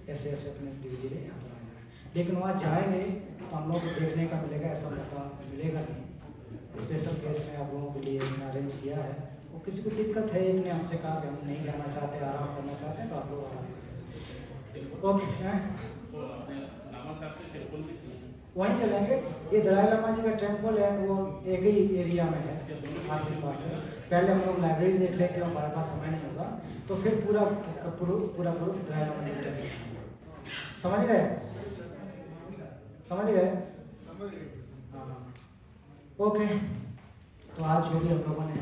ऐसे अपने धीरे धीरे यहाँ पर आ जाएँ। लेकिन वहाँ जाएंगे तो हम लोग को देखने का मिलेगा, ऐसा मौका मिलेगा नहीं। स्पेशल केस में आप लोगों के लिए मैंने अरेंज किया है। वो किसी को दिक्कत है, एक ने हमसे कहा कि हम नहीं जाना चाहते, आराम करना चाहते हैं, तो आप लोग आराम करें। ओके, वहीं चलेंगे। ये दलाई लामा जी का टेम्पल है, वो एक ही एरिया में है, आस पास है। पहले हम लोग लाइब्रेरी देख लेंगे, हमारे पास समय नहीं होगा, तो फिर पूरा दलाई लामा जी का समझ गए? हाँ, ओके। तो आज जो भी हम लोगों ने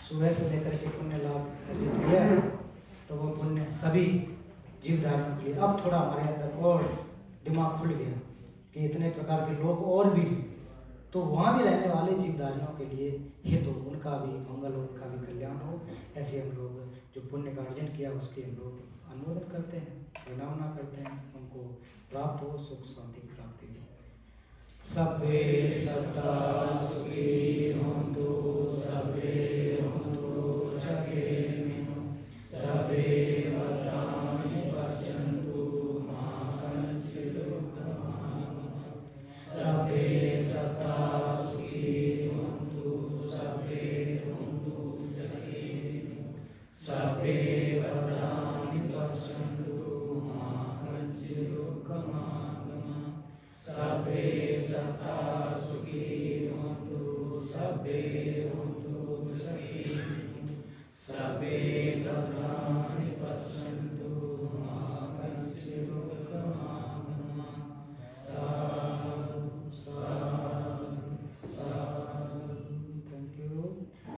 सुबह से लेकर के पुण्य लाभ अर्जित किया है, तो वो पुण्य सभी जीवधारियों के लिए। अब थोड़ा हमारे अंदर और दिमाग खुल गया कि इतने प्रकार के लोग और भी, तो वहाँ भी रहने वाले जीवधारियों के लिए हित हो, उनका भी मंगल हो, उनका भी कल्याण हो। ऐसे हम लोग जो पुण्य का अर्जन किया उसके हम लोग अनुमोदन करते हैं, विनम्रता करते हैं, उनको प्राप्त हो, सुख शांति प्राप्ति हो। सभ्ये सत्ता सुखी होन्तु सभ्ये होन्तु जगेमिनो सभ्ये भद्राणि पश्यन्तु मा कञ्चित् दुःखभाग् सभ्ये सत्ता सुखी होन्तु सभ्ये होन्तु जगेमिनो सभ्ये भद्राणि